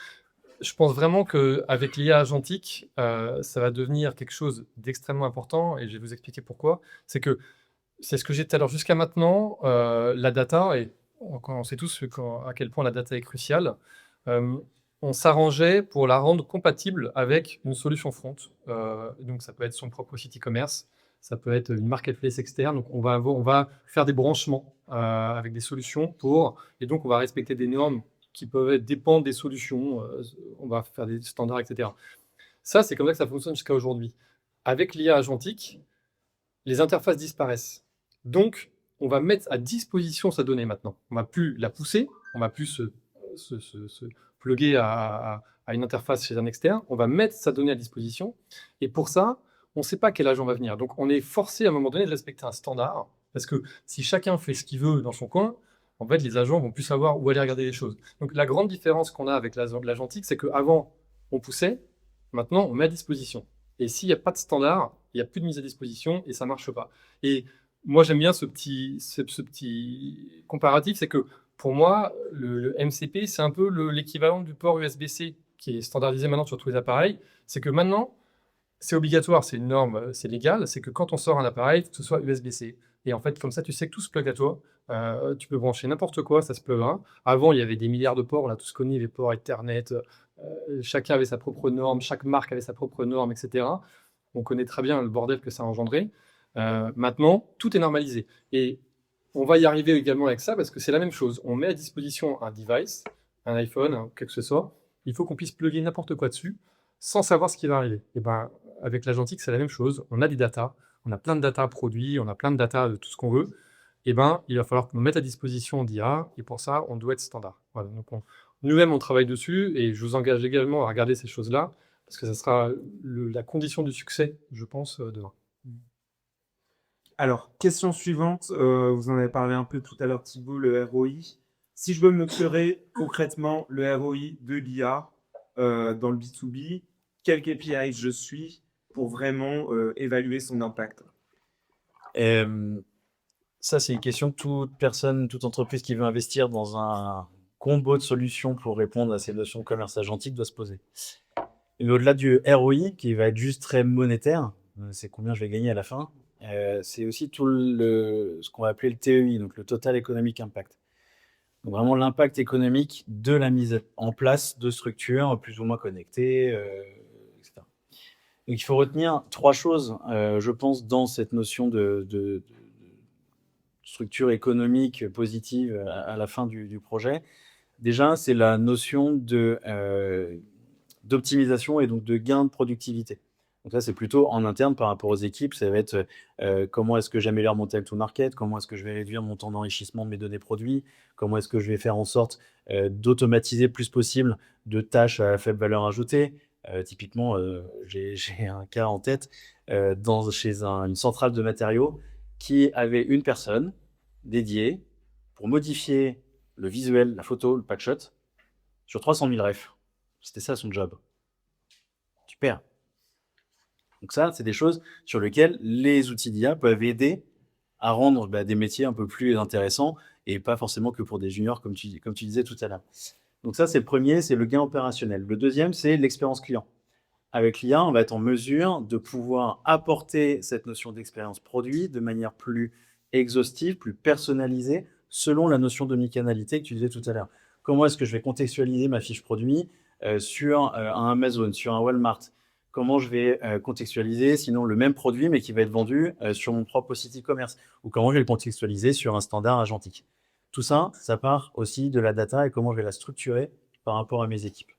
Speaker 3: Je pense vraiment qu'avec l'IA agentique, ça va devenir quelque chose d'extrêmement important, et je vais vous expliquer pourquoi. C'est ce que j'ai dit tout à l'heure. Jusqu'à maintenant, la data, et on sait tous à quel point la data est cruciale, on s'arrangeait pour la rendre compatible avec une solution front. Donc ça peut être son propre site e-commerce, ça peut être une marketplace externe. Donc on va faire des branchements avec des solutions et donc on va respecter des normes qui peuvent dépendre des solutions, on va faire des standards, etc. Ça, c'est comme ça que ça fonctionne jusqu'à aujourd'hui. Avec l'IA agentique, les interfaces disparaissent. Donc, on va mettre à disposition sa donnée maintenant. On ne va plus la pousser, on ne va plus se plugger à une interface chez un externe, on va mettre sa donnée à disposition. Et pour ça, on ne sait pas quel agent va venir. Donc, on est forcé à un moment donné de respecter un standard, parce que si chacun fait ce qu'il veut dans son coin, en fait, les agents vont plus savoir où aller regarder les choses. Donc, la grande différence qu'on a avec l'agentique, c'est qu'avant, on poussait, maintenant, on met à disposition. Et s'il n'y a pas de standard, il n'y a plus de mise à disposition et ça ne marche pas. Et moi, j'aime bien ce petit comparatif, c'est que pour moi, le MCP, c'est un peu l'équivalent du port USB-C qui est standardisé maintenant sur tous les appareils. C'est que maintenant, c'est obligatoire, c'est une norme, c'est légal, c'est que quand on sort un appareil, il faut que ce soit USB-C. Et en fait, comme ça, tu sais que tout se plug à toi. Tu peux brancher n'importe quoi, ça se pluggera. Avant, il y avait des milliards de ports, on a tous connu les ports Ethernet, chacun avait sa propre norme, chaque marque avait sa propre norme, etc. On connaît très bien le bordel que ça a engendré. Maintenant, tout est normalisé. Et on va y arriver également avec ça parce que c'est la même chose. On met à disposition un device, un iPhone, quel que ce soit. Il faut qu'on puisse plugger n'importe quoi dessus sans savoir ce qui va arriver. Et ben, avec l'agentique, c'est la même chose. On a des datas, on a plein de data produits, on a plein de data de tout ce qu'on veut. Et ben, il va falloir qu'on mette à disposition d'IA. Et pour ça, on doit être standard. Voilà, donc nous-mêmes, on travaille dessus. Et je vous engage également à regarder ces choses-là parce que ça sera la condition du succès, je pense, demain.
Speaker 1: Alors, question suivante, vous en avez parlé un peu tout à l'heure, Thibaut, le ROI. Si je veux me mesurer concrètement le ROI de l'IA dans le B2B, quel KPI je suis pour vraiment évaluer son impact?
Speaker 2: Ça, c'est une question que toute personne, toute entreprise qui veut investir dans un combo de solutions pour répondre à ces notions de commerce agentique doit se poser. Et au-delà du ROI, qui va être juste très monétaire, c'est combien je vais gagner à la fin, c'est aussi tout ce qu'on va appeler le TEI, donc le Total Economic Impact. Donc vraiment l'impact économique de la mise en place de structures plus ou moins connectées, etc. Donc il faut retenir 3 choses, je pense, dans cette notion de structure économique positive à la fin du projet. Déjà, c'est la notion d'optimisation et donc de gain de productivité. Donc ça, c'est plutôt en interne par rapport aux équipes. Ça va être comment est-ce que j'améliore mon time to market, comment est-ce que je vais réduire mon temps d'enrichissement de mes données produits, comment est-ce que je vais faire en sorte d'automatiser le plus possible de tâches à faible valeur ajoutée. Typiquement, j'ai un cas en tête chez une centrale de matériaux qui avait une personne dédiée pour modifier le visuel, la photo, le packshot sur 300 000 refs. C'était ça son job. Super. Donc ça, c'est des choses sur lesquelles les outils d'IA peuvent aider à rendre des métiers un peu plus intéressants et pas forcément que pour des juniors, comme tu disais tout à l'heure. Donc ça, c'est le premier, c'est le gain opérationnel. Le deuxième, c'est l'expérience client. Avec l'IA, on va être en mesure de pouvoir apporter cette notion d'expérience produit de manière plus exhaustive, plus personnalisée, selon la notion d'omnicanalité que tu disais tout à l'heure. Comment est-ce que je vais contextualiser ma fiche produit sur un Amazon, sur un Walmart? Comment je vais contextualiser sinon le même produit mais qui va être vendu sur mon propre site e-commerce? Ou comment je vais le contextualiser sur un standard agentique? Tout ça, ça part aussi de la data et comment je vais la structurer par rapport à mes équipes.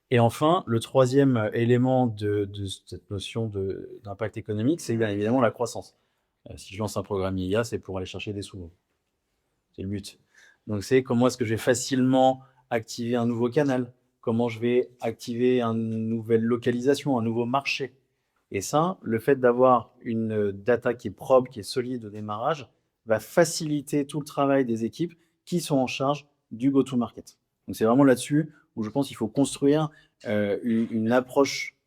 Speaker 2: Et enfin, le troisième élément de cette notion d'impact économique, c'est bien évidemment la croissance. Si je lance un programme IA, c'est pour aller chercher des sous. C'est le but. Donc c'est comment est-ce que je vais facilement activer un nouveau canal, comment je vais activer une nouvelle localisation, un nouveau marché. Et ça, le fait d'avoir une data qui est propre, qui est solide au démarrage, va faciliter tout le travail des équipes qui sont en charge du go-to-market. Donc c'est vraiment là-dessus où je pense qu'il faut construire une approche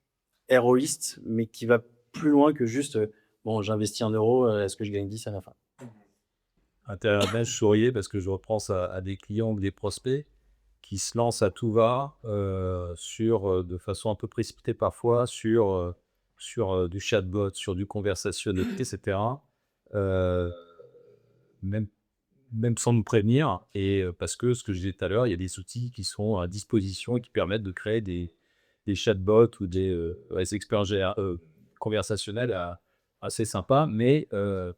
Speaker 2: héroïste, mais qui va plus loin que juste bon, j'investis 1 euro, est-ce que je gagne 10 à la fin?
Speaker 4: Internet, je souriais parce que je repense à des clients ou des prospects qui se lancent à tout va de façon un peu précipitée parfois sur du chatbot, sur du conversationnel, etc. euh, même, même sans nous prévenir. Et parce que ce que je disais tout à l'heure, il y a des outils qui sont à disposition et qui permettent de créer des chatbots ou des expériences conversationnelles assez sympas, mais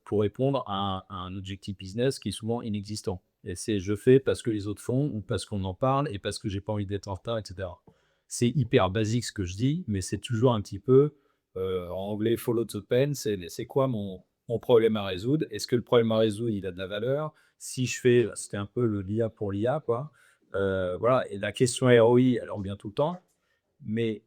Speaker 4: pour répondre à un objectif business qui est souvent inexistant. Et c'est je fais parce que les autres font ou parce qu'on en parle et parce que j'ai pas envie d'être en retard, etc. C'est hyper basique ce que je dis, mais c'est toujours un petit peu, en anglais, follow the pen, c'est quoi mon problème à résoudre? Est-ce que le problème à résoudre, il a de la valeur? Si je fais, c'était un peu le l'IA pour l'IA, quoi. Voilà, et la question ROI, elle revient tout le temps, mais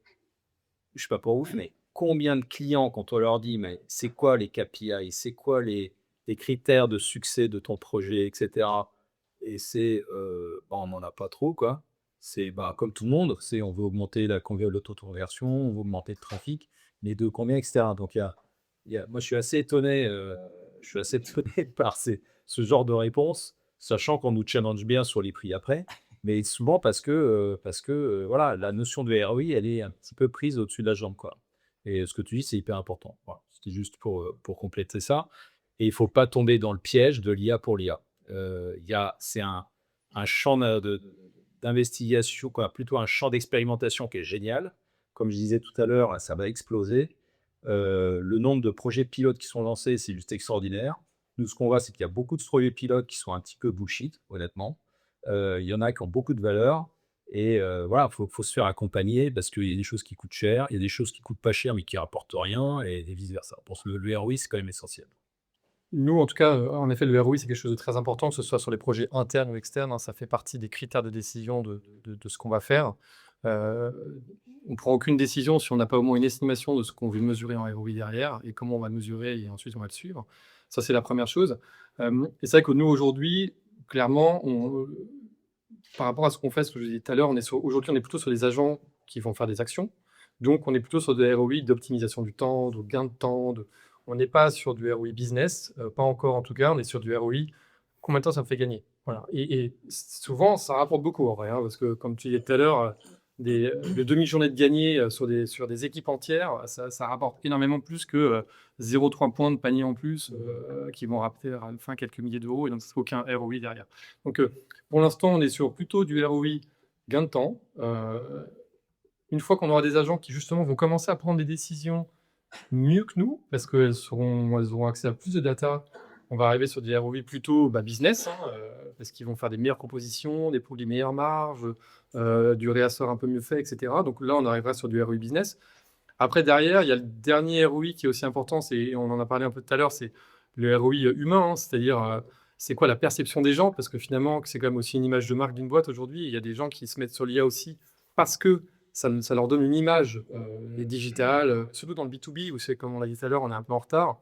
Speaker 4: je sais pas pour vous, mais combien de clients, quand on leur dit, mais c'est quoi les KPI, c'est quoi les critères de succès de ton projet, etc. Et c'est, on n'en a pas trop, quoi. C'est comme tout le monde, c'est on veut augmenter l'autoconversion, on veut augmenter le trafic, mais de combien, etc. Donc moi je suis assez étonné, je suis assez étonné par ce genre de réponse, sachant qu'on nous challenge bien sur les prix après, mais souvent parce que voilà, la notion de ROI, elle est un petit peu prise au-dessus de la jambe, quoi. Et ce que tu dis, c'est hyper important. Voilà, c'était juste pour compléter ça. Et il faut pas tomber dans le piège de l'IA pour l'IA. C'est un champ d'investigation, quoi, plutôt un champ d'expérimentation qui est génial. Comme je disais tout à l'heure, ça va exploser. Le nombre de projets pilotes qui sont lancés, c'est juste extraordinaire. Nous, ce qu'on voit, c'est qu'il y a beaucoup de projets pilotes qui sont un petit peu bullshit, honnêtement. Il y en a qui ont beaucoup de valeur. Et voilà, faut se faire accompagner parce qu'il y a des choses qui coûtent cher, il y a des choses qui coûtent pas cher mais qui rapportent rien et vice-versa. Je pense que le ROI, c'est quand même essentiel.
Speaker 3: Nous, en tout cas, en effet, le ROI, c'est quelque chose de très important, que ce soit sur les projets internes ou externes, hein, ça fait partie des critères de décision de ce qu'on va faire. On ne prend aucune décision si on n'a pas au moins une estimation de ce qu'on veut mesurer en ROI derrière et comment on va le mesurer et ensuite on va le suivre. Ça, c'est la première chose. Et c'est vrai que nous, aujourd'hui, clairement, par rapport à ce qu'on fait, ce que je disais tout à l'heure, aujourd'hui, on est plutôt sur des agents qui vont faire des actions. Donc, on est plutôt sur des ROI d'optimisation du temps, de gain de temps. On n'est pas sur du ROI business, pas encore en tout cas. On est sur du ROI, combien de temps ça me fait gagner. Voilà. Et souvent, ça rapporte beaucoup en vrai, hein, parce que comme tu disais tout à l'heure, de demi-journée de gagné sur des équipes entières, ça rapporte énormément plus que 0,3 points de panier en plus qui vont rapporter à la fin quelques milliers d'euros et donc aucun ROI derrière. Donc, pour l'instant, on est sur plutôt du ROI gain de temps. Une fois qu'on aura des agents qui justement vont commencer à prendre des décisions mieux que nous, parce qu'elles auront accès à plus de data, on va arriver sur des ROI plutôt business, hein, parce qu'ils vont faire des meilleures propositions, des produits meilleures marges, du réassort un peu mieux fait, etc. Donc là, on arrivera sur du ROI business. Après, derrière, il y a le dernier ROI qui est aussi important, on en a parlé un peu tout à l'heure, c'est le ROI humain, hein, c'est-à-dire c'est quoi la perception des gens, parce que finalement, c'est quand même aussi une image de marque d'une boîte aujourd'hui. Il y a des gens qui se mettent sur l'IA aussi parce que ça leur donne une image digitale, surtout dans le B2B, où c'est comme on l'a dit tout à l'heure, on est un peu en retard.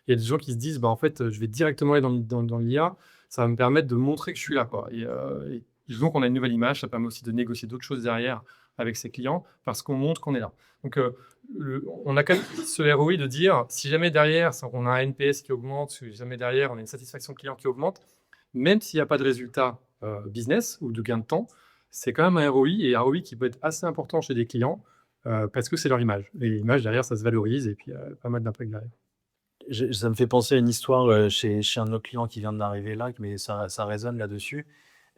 Speaker 3: Il y a des gens qui se disent, en fait, je vais directement aller dans l'IA, ça va me permettre de montrer que je suis là, quoi. Et donc, on a une nouvelle image, ça permet aussi de négocier d'autres choses derrière avec ses clients, parce qu'on montre qu'on est là. Donc, on a quand même ce ROI de dire, si jamais derrière, on a un NPS qui augmente, si jamais derrière, on a une satisfaction client qui augmente, même s'il n'y a pas de résultat business ou de gain de temps, c'est quand même un ROI, et un ROI qui peut être assez important chez des clients, parce que c'est leur image. Et l'image, derrière, ça se valorise, et puis pas mal d'impact derrière.
Speaker 2: Ça me fait penser à une histoire chez un de nos clients qui vient d'arriver là, mais ça résonne là-dessus.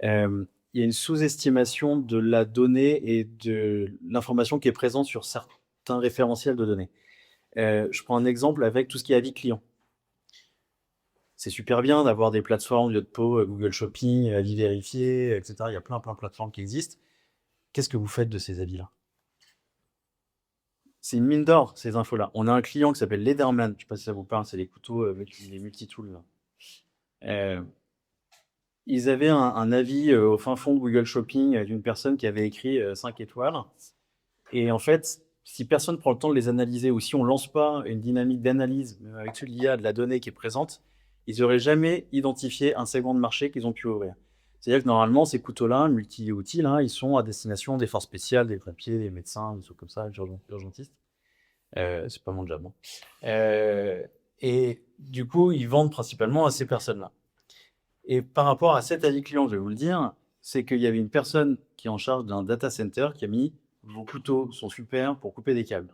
Speaker 2: Il y a une sous-estimation de la donnée et de l'information qui est présente sur certains référentiels de données. Je prends un exemple avec tout ce qui est avis client. C'est super bien d'avoir des plateformes, Yotpo, Google Shopping, avis vérifiés, etc. Il y a plein de plateformes qui existent. Qu'est-ce que vous faites de ces avis-là? C'est une mine d'or, ces infos-là. On a un client qui s'appelle Lederman, je ne sais pas si ça vous parle, c'est les couteaux, les multitools. Ils avaient un avis au fin fond de Google Shopping d'une personne qui avait écrit 5 étoiles. Et en fait, si personne prend le temps de les analyser ou si on ne lance pas une dynamique d'analyse avec l'IA de la donnée qui est présente, ils n'auraient jamais identifié un segment de marché qu'ils ont pu ouvrir. C'est-à-dire que normalement, ces couteaux-là, multi-outils, là, ils sont à destination des forces spéciales, des pompiers, des médecins, des trucs comme ça, des urgentistes. C'est pas mon job. Et du coup, ils vendent principalement à ces personnes-là. Et par rapport à cet avis client, je vais vous le dire, c'est qu'il y avait une personne qui est en charge d'un data center qui a mis « vos couteaux sont super pour couper des câbles ».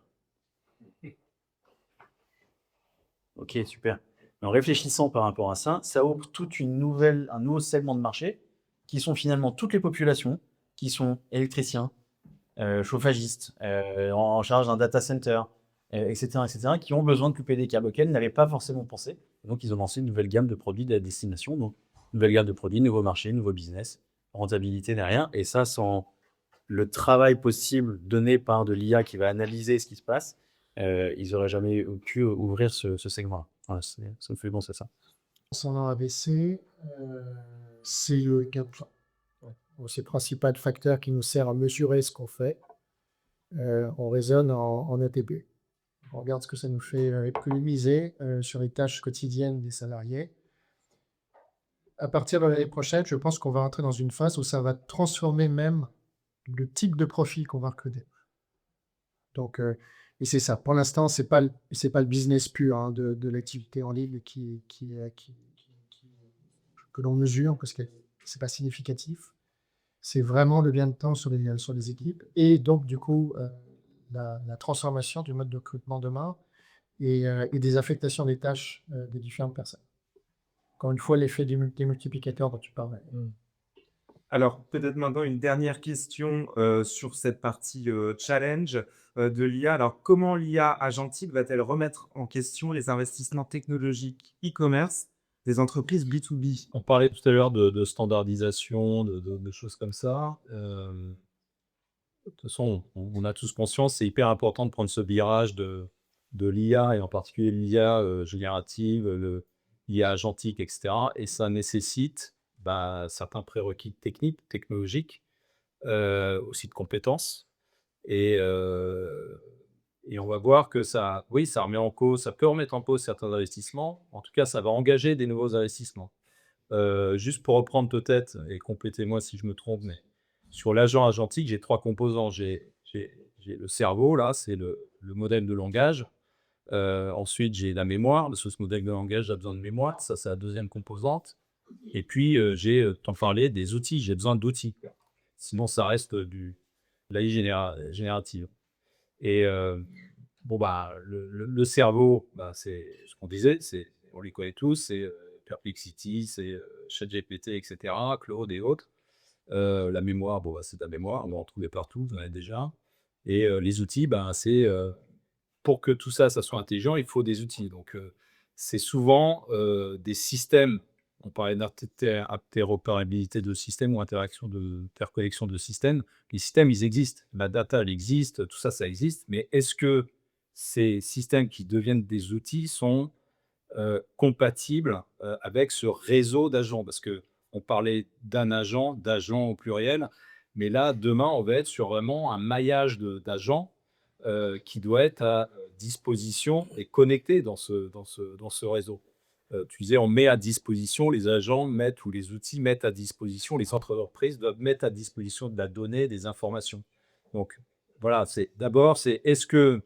Speaker 2: Ok, super. Mais en réfléchissant par rapport à ça, ça ouvre un nouveau segment de marché qui sont finalement toutes les populations qui sont électriciens, chauffagistes, en charge d'un data center, etc., qui ont besoin de couper des câbles auxquels ils n'avaient pas forcément pensé. Donc, ils ont lancé une nouvelle gamme de produits de destination. Donc, nouvelle gamme de produits, nouveau marché, nouveau business, rentabilité derrière. Et ça, sans le travail possible donné par de l'IA qui va analyser ce qui se passe, ils n'auraient jamais pu ouvrir ce segment-là. Voilà, ça me fait penser à ça.
Speaker 5: Concernant ABC, c'est le gain de temps. C'est le principal facteur qui nous sert à mesurer ce qu'on fait. On raisonne en ATP. On regarde ce que ça nous fait économiser sur les tâches quotidiennes des salariés. À partir de l'année prochaine, je pense qu'on va rentrer dans une phase où ça va transformer même le type de profil qu'on va recruter. Donc, Et c'est ça. Pour l'instant, c'est pas le business pur hein, de l'activité en ligne que l'on mesure parce que c'est pas significatif. C'est vraiment le gain de temps sur les équipes et donc du coup la transformation du mode de recrutement demain et des affectations des tâches des différentes personnes. Encore une fois, l'effet des multiplicateurs dont tu parlais.
Speaker 1: Alors, peut-être maintenant une dernière question sur cette partie challenge de l'IA. Alors, comment l'IA agentique va-t-elle remettre en question les investissements technologiques e-commerce des entreprises B2B?
Speaker 4: On parlait tout à l'heure de standardisation, de choses comme ça. De toute façon, on a tous conscience, c'est hyper important de prendre ce virage de l'IA et en particulier l'IA générative, l'IA agentique, etc. Et ça nécessite certains prérequis techniques, technologiques, aussi de compétences. Et, et on va voir que ça, oui, ça remet en cause, ça peut remettre en cause certains investissements. En tout cas, ça va engager des nouveaux investissements. Juste pour reprendre peut-être, et complétez-moi si je me trompe, mais sur l'agent agentique, j'ai 3 composants. J'ai le cerveau, là, c'est le modèle de langage. Ensuite, j'ai la mémoire, parce que ce modèle de langage a besoin de mémoire, ça, c'est la deuxième composante. Et puis, j'ai, tu en parlais, des outils, j'ai besoin d'outils. Sinon, ça reste de l'AI générative. Et le cerveau, c'est ce qu'on disait, on les connaît tous, c'est Perplexity, c'est ChatGPT, etc., Claude et autres. La mémoire, c'est de la mémoire, on va en trouver partout, vous en avez déjà. Et les outils, c'est pour que tout ça, ça soit intelligent, il faut des outils. Donc, c'est souvent des systèmes. On parlait d'interopérabilité de systèmes ou interconnexion de systèmes. Les systèmes, ils existent. La data, elle existe. Tout ça, ça existe. Mais est-ce que ces systèmes qui deviennent des outils sont compatibles avec ce réseau d'agents? Parce que on parlait d'agents au pluriel. Mais là, demain, on va être sur vraiment un maillage d'agents qui doit être à disposition et connecté dans ce réseau. Tu disais, on met à disposition, les agents mettent ou les outils mettent à disposition, les entreprises doivent mettre à disposition de la donnée, des informations. Donc, voilà, c'est est-ce que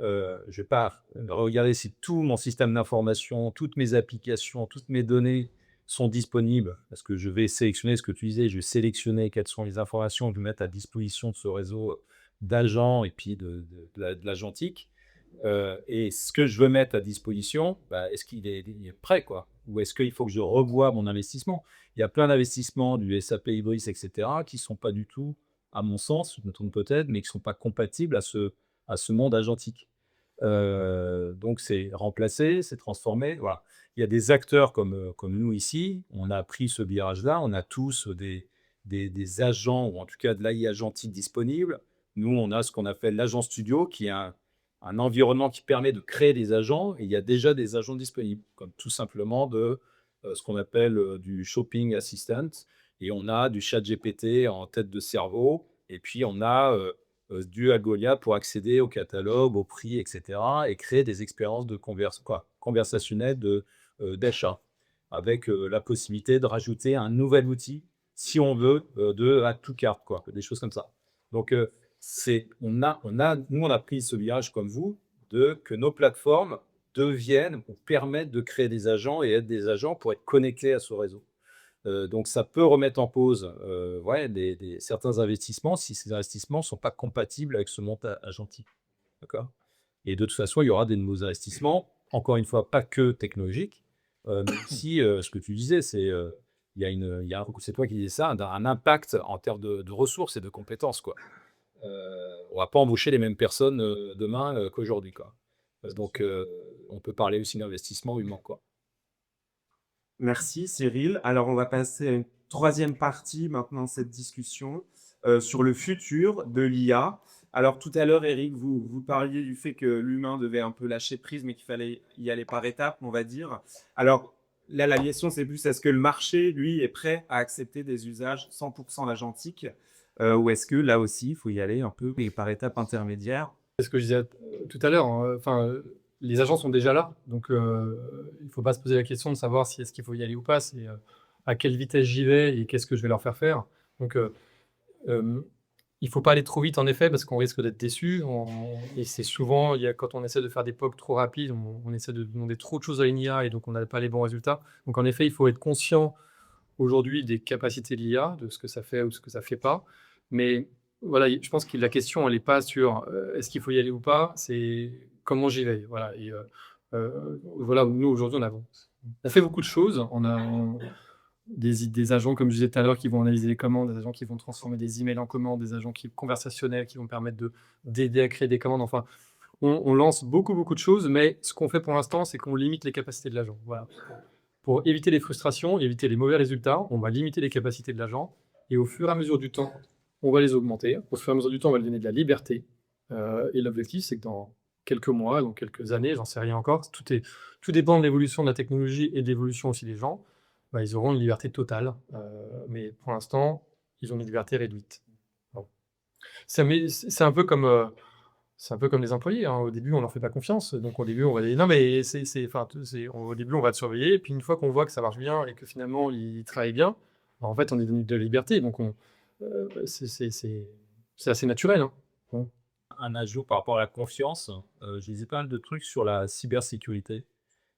Speaker 4: je ne vais pas regarder si tout mon système d'information, toutes mes applications, toutes mes données sont disponibles, parce que je vais sélectionner ce que tu disais, je vais sélectionner quelles sont les informations que je vais mettre à disposition de ce réseau d'agents et puis de l'agentique. Et ce que je veux mettre à disposition, est-ce qu'il est prêt, quoi? Ou est-ce qu'il faut que je revoie mon investissement? Il y a plein d'investissements du SAP Hybris, etc., qui ne sont pas du tout, à mon sens, je me trompe peut-être, mais qui ne sont pas compatibles à ce monde agentique. Donc c'est remplacé, c'est transformé. Voilà. Il y a des acteurs comme nous ici, on a pris ce virage-là, on a tous des agents, ou en tout cas de l'AI agentique disponible. Nous, on a ce qu'on appelle l'agent studio, qui est un environnement qui permet de créer des agents, et il y a déjà des agents disponibles, comme tout simplement ce qu'on appelle du shopping assistant, et on a du chat GPT en tête de cerveau, et puis on a du Algolia pour accéder au catalogue, au prix, etc., et créer des expériences conversationnelles d'achat, avec la possibilité de rajouter un nouvel outil, si on veut, de add to cart, quoi, des choses comme ça. Donc, nous, on a pris ce virage comme vous, que nos plateformes deviennent ou permettent de créer des agents et être des agents pour être connectés à ce réseau. Donc, ça peut remettre en cause certains investissements si ces investissements ne sont pas compatibles avec ce monde agentique. D'accord? Et de toute façon, il y aura des nouveaux investissements, encore une fois, pas que technologiques, mais aussi, ce que tu disais, c'est c'est toi qui disais ça, un impact en termes de ressources et de compétences, quoi. On ne va pas embaucher les mêmes personnes demain qu'aujourd'hui, quoi. Donc, on peut parler aussi d'investissement humain, quoi.
Speaker 1: Merci Cyril. Alors on va passer à une troisième partie maintenant de cette discussion sur le futur de l'IA. Alors tout à l'heure Eric, vous parliez du fait que l'humain devait un peu lâcher prise mais qu'il fallait y aller par étapes, on va dire. Alors là la question c'est plus est-ce que le marché lui est prêt à accepter des usages 100% agentiques ou est-ce que là aussi il faut y aller un peu par étapes intermédiaires?
Speaker 3: C'est ce que je disais tout à l'heure, hein, les agents sont déjà là, donc il ne faut pas se poser la question de savoir si est-ce qu'il faut y aller ou pas, c'est à quelle vitesse j'y vais et qu'est-ce que je vais leur faire faire. Donc Il faut pas aller trop vite en effet parce qu'on risque d'être déçu. Et c'est souvent, quand on essaie de faire des POC trop rapides, on essaie de demander trop de choses à une IA et donc on n'a pas les bons résultats. Donc en effet, il faut être conscient aujourd'hui des capacités de l'IA, de ce que ça fait ou ce que ça fait pas. Mais voilà, je pense que la question, elle n'est pas sur est-ce qu'il faut y aller ou pas, c'est comment j'y vais. Voilà. Et voilà, nous aujourd'hui, on a fait beaucoup de choses. On a des agents, comme je disais tout à l'heure, qui vont analyser les commandes, des agents qui vont transformer des emails en commandes, des agents conversationnels qui vont permettre d'aider à créer des commandes. Enfin, on lance beaucoup, beaucoup de choses, mais ce qu'on fait pour l'instant, c'est qu'on limite les capacités de l'agent. Voilà. Pour éviter les frustrations, éviter les mauvais résultats, on va limiter les capacités de l'agent et au fur et à mesure du temps, on va les augmenter. Au fur et à mesure du temps, on va lui donner de la liberté. Et l'objectif, c'est que dans quelques mois, dans quelques années, j'en sais rien encore, tout dépend de l'évolution de la technologie et de l'évolution aussi des gens. Bah, ils auront une liberté totale. Mais pour l'instant, ils ont une liberté réduite. Bon. C'est un peu comme. C'est un peu comme les employés, hein. Au début, on leur fait pas confiance. Donc, au début, on va dire, non, mais au début, on va te surveiller. Et puis, une fois qu'on voit que ça marche bien et que finalement, ils travaillent bien, bah, en fait, on est donné de la liberté. Donc, c'est assez naturel, hein. Bon.
Speaker 4: Un ajout par rapport à la confiance, je lisais pas mal de trucs sur la cybersécurité,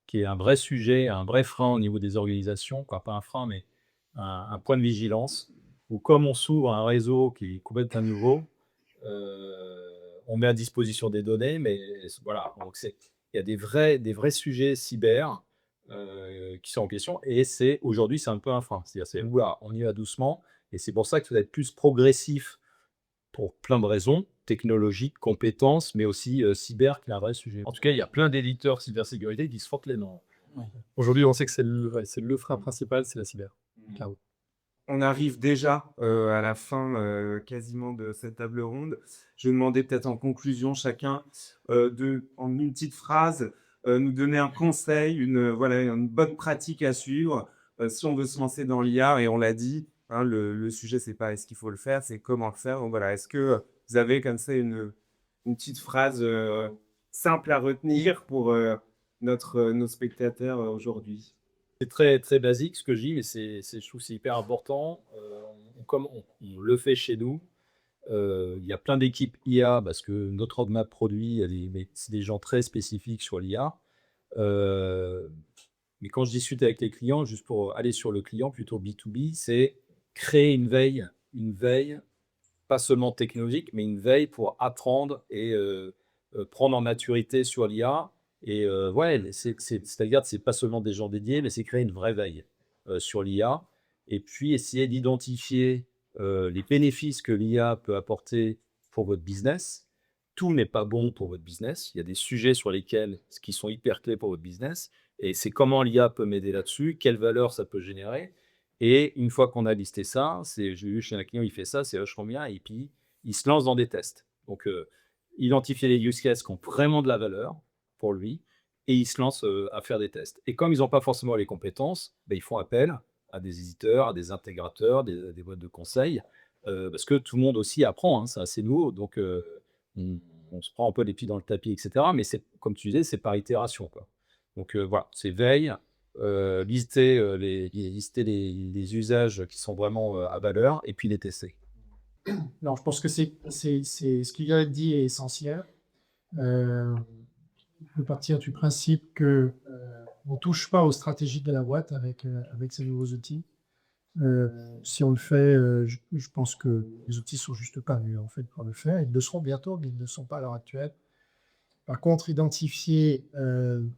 Speaker 4: qui est un vrai sujet, un vrai frein au niveau des organisations, quoi. Pas un frein, mais un point de vigilance, où comme on s'ouvre à un réseau qui est complètement nouveau, on met à disposition des données, mais voilà, donc il y a des vrais sujets cyber qui sont en question, et aujourd'hui, c'est un peu un frein. C'est-à-dire, oula, on y va doucement, et c'est pour ça qu'il faut être plus progressif pour plein de raisons, technologiques, compétences, mais aussi cyber, qui est un vrai sujet. En tout cas, il y a plein d'éditeurs cybersécurité qui se frottent les mains.
Speaker 3: Aujourd'hui, on sait que c'est le frein principal, c'est la cyber. Cloud.
Speaker 1: On arrive déjà à la fin quasiment de cette table ronde. Je vais demander peut-être en conclusion chacun en une petite phrase, nous donner un conseil, une bonne pratique à suivre si on veut se lancer dans l'IA. Et on l'a dit, hein, le sujet, c'est pas est-ce qu'il faut le faire, c'est comment le faire. Donc voilà, est-ce que vous avez comme ça une petite phrase simple à retenir pour nos spectateurs aujourd'hui?
Speaker 4: C'est très, très basique ce que je dis, mais je trouve que c'est hyper important. Comme on le fait chez nous, il y a plein d'équipes IA parce que notre roadmap produit, mais c'est des gens très spécifiques sur l'IA. Mais quand je discute avec les clients, juste pour aller sur le client, plutôt B2B, c'est créer une veille pas seulement technologique, mais une veille pour apprendre et prendre en maturité sur l'IA. Et ouais, c'est-à-dire que c'est pas seulement des gens dédiés, mais c'est créer une vraie veille sur l'IA. Et puis essayer d'identifier les bénéfices que l'IA peut apporter pour votre business. Tout n'est pas bon pour votre business. Il y a des sujets sur lesquels, qui sont hyper clés pour votre business. Et c'est comment l'IA peut m'aider là-dessus, quelle valeur ça peut générer. Et une fois qu'on a listé ça, j'ai vu chez un client, il fait ça, c'est vachement bien, et puis il se lance dans des tests. Donc, identifier les use cases qui ont vraiment de la valeur pour lui, et il se lance à faire des tests. Et comme ils n'ont pas forcément les compétences, ben, ils font appel à des éditeurs, à des intégrateurs, des boîtes de conseil, parce que tout le monde aussi apprend, hein, c'est assez nouveau, donc on se prend un peu les pieds dans le tapis, etc. Mais c'est, comme tu disais, c'est par itération, quoi. Donc voilà, c'est veille, lister les usages qui sont vraiment à valeur et puis les tester.
Speaker 5: Non, je pense que c'est ce qu'il a dit est essentiel. On peut partir du principe que on touche pas aux stratégies de la boîte avec ces nouveaux outils. Si on le fait, je pense que les outils sont juste pas vus en fait pour le faire. Ils le seront bientôt, mais ils ne le sont pas à l'heure actuelle. Par contre, identifier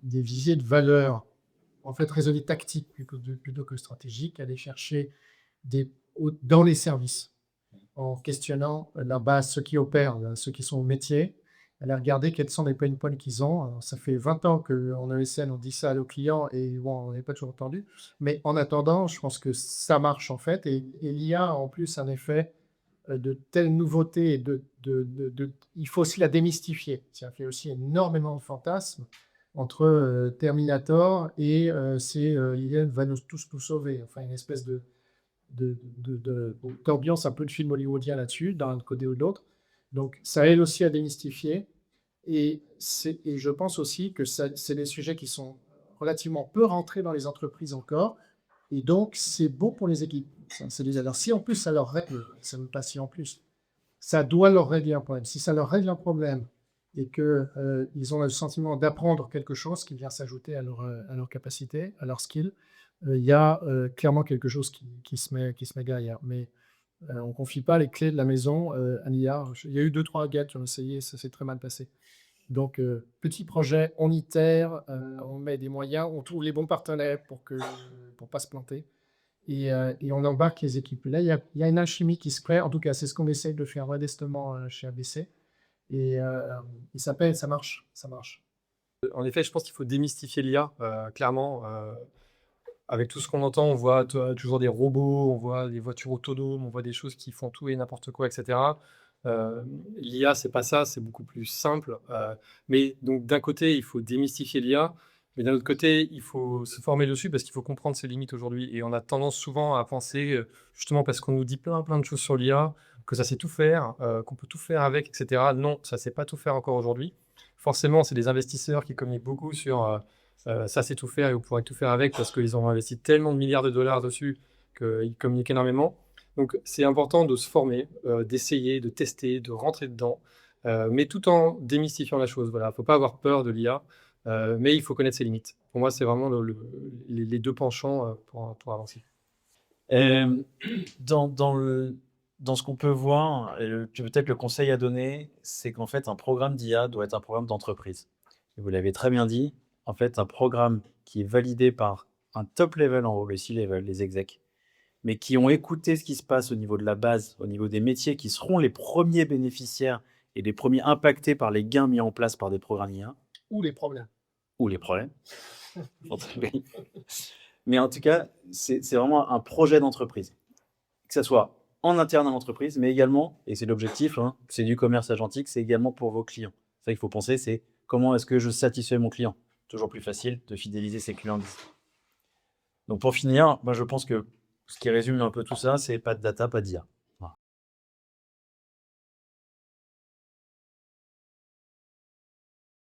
Speaker 5: des visées de valeur, en fait, raisonner tactique plutôt que stratégique, aller chercher dans les services, en questionnant la base, ceux qui opèrent, ceux qui sont au métier, aller regarder quels sont les pain points qu'ils ont. Alors, ça fait 20 ans qu'en ESN, on dit ça à nos clients et bon, on n'est pas toujours entendu. Mais en attendant, je pense que ça marche en fait. Et l'IA, en plus, un effet de telles nouveautés. Il faut aussi la démystifier. Ça fait aussi énormément de fantasmes entre Terminator et l'IA va tous nous sauver. Enfin, une espèce d'ambiance un peu de film hollywoodien là-dessus, d'un côté ou de l'autre. Donc, ça aide aussi à démystifier. Et je pense aussi que c'est des sujets qui sont relativement peu rentrés dans les entreprises encore. Et donc, c'est bon pour les équipes. Alors, si en plus ça leur règle, ça me passe si en plus. ça doit leur régler un problème. Si ça leur règle un problème et que ils ont le sentiment d'apprendre quelque chose qui vient s'ajouter à leur capacité, à leur skill, il y a clairement quelque chose qui se met derrière. Mais on confie pas les clés de la maison à l'IA. Il y a eu 2-3 gars qui ont essayé, ça s'est très mal passé. Donc, petit projet, on itère, on met des moyens, on trouve les bons partenaires pour pas se planter et on embarque les équipes. Là, il y a une alchimie qui se crée. En tout cas, c'est ce qu'on essaye de faire modestement chez ABC et ça marche, ça marche.
Speaker 3: En effet, je pense qu'il faut démystifier l'IA, clairement. Avec tout ce qu'on entend, on voit toujours des robots, on voit des voitures autonomes, on voit des choses qui font tout et n'importe quoi, etc. L'IA, c'est pas ça, c'est beaucoup plus simple. Mais donc, d'un côté, il faut démystifier l'IA, mais d'un autre côté, il faut se former dessus parce qu'il faut comprendre ses limites aujourd'hui. Et on a tendance souvent à penser, justement parce qu'on nous dit plein de choses sur l'IA, que ça sait tout faire, qu'on peut tout faire avec, etc. Non, ça sait pas tout faire encore aujourd'hui. Forcément, c'est des investisseurs qui communiquent beaucoup sur ça, c'est tout faire et vous pourrez tout faire avec parce qu'ils ont investi tellement de milliards de dollars dessus qu'ils communiquent énormément. Donc, c'est important de se former, d'essayer, de tester, de rentrer dedans, mais tout en démystifiant la chose. Voilà, faut pas avoir peur de l'IA, mais il faut connaître ses limites. Pour moi, c'est vraiment les deux penchants pour avancer.
Speaker 2: Euh, dans ce qu'on peut voir, peut-être le conseil à donner, c'est qu'en fait, un programme d'IA doit être un programme d'entreprise. Et vous l'avez très bien dit, en fait, un programme qui est validé par un top level en haut, le C-level, les execs, mais qui ont écouté ce qui se passe au niveau de la base, au niveau des métiers, qui seront les premiers bénéficiaires et les premiers impactés par les gains mis en place par des programmes IA,
Speaker 5: Ou les problèmes.
Speaker 2: ou les problèmes. Mais en tout cas, c'est vraiment un projet d'entreprise. Que ça soit en interne à l'entreprise, mais également, et c'est l'objectif, hein, c'est du commerce agentique, c'est également pour vos clients. Ça qu'il faut penser, c'est comment est-ce que je satisfais mon client. Toujours plus facile de fidéliser ses clients. Donc pour finir, moi je pense que ce qui résume un peu tout ça, c'est pas de data, pas d'IA.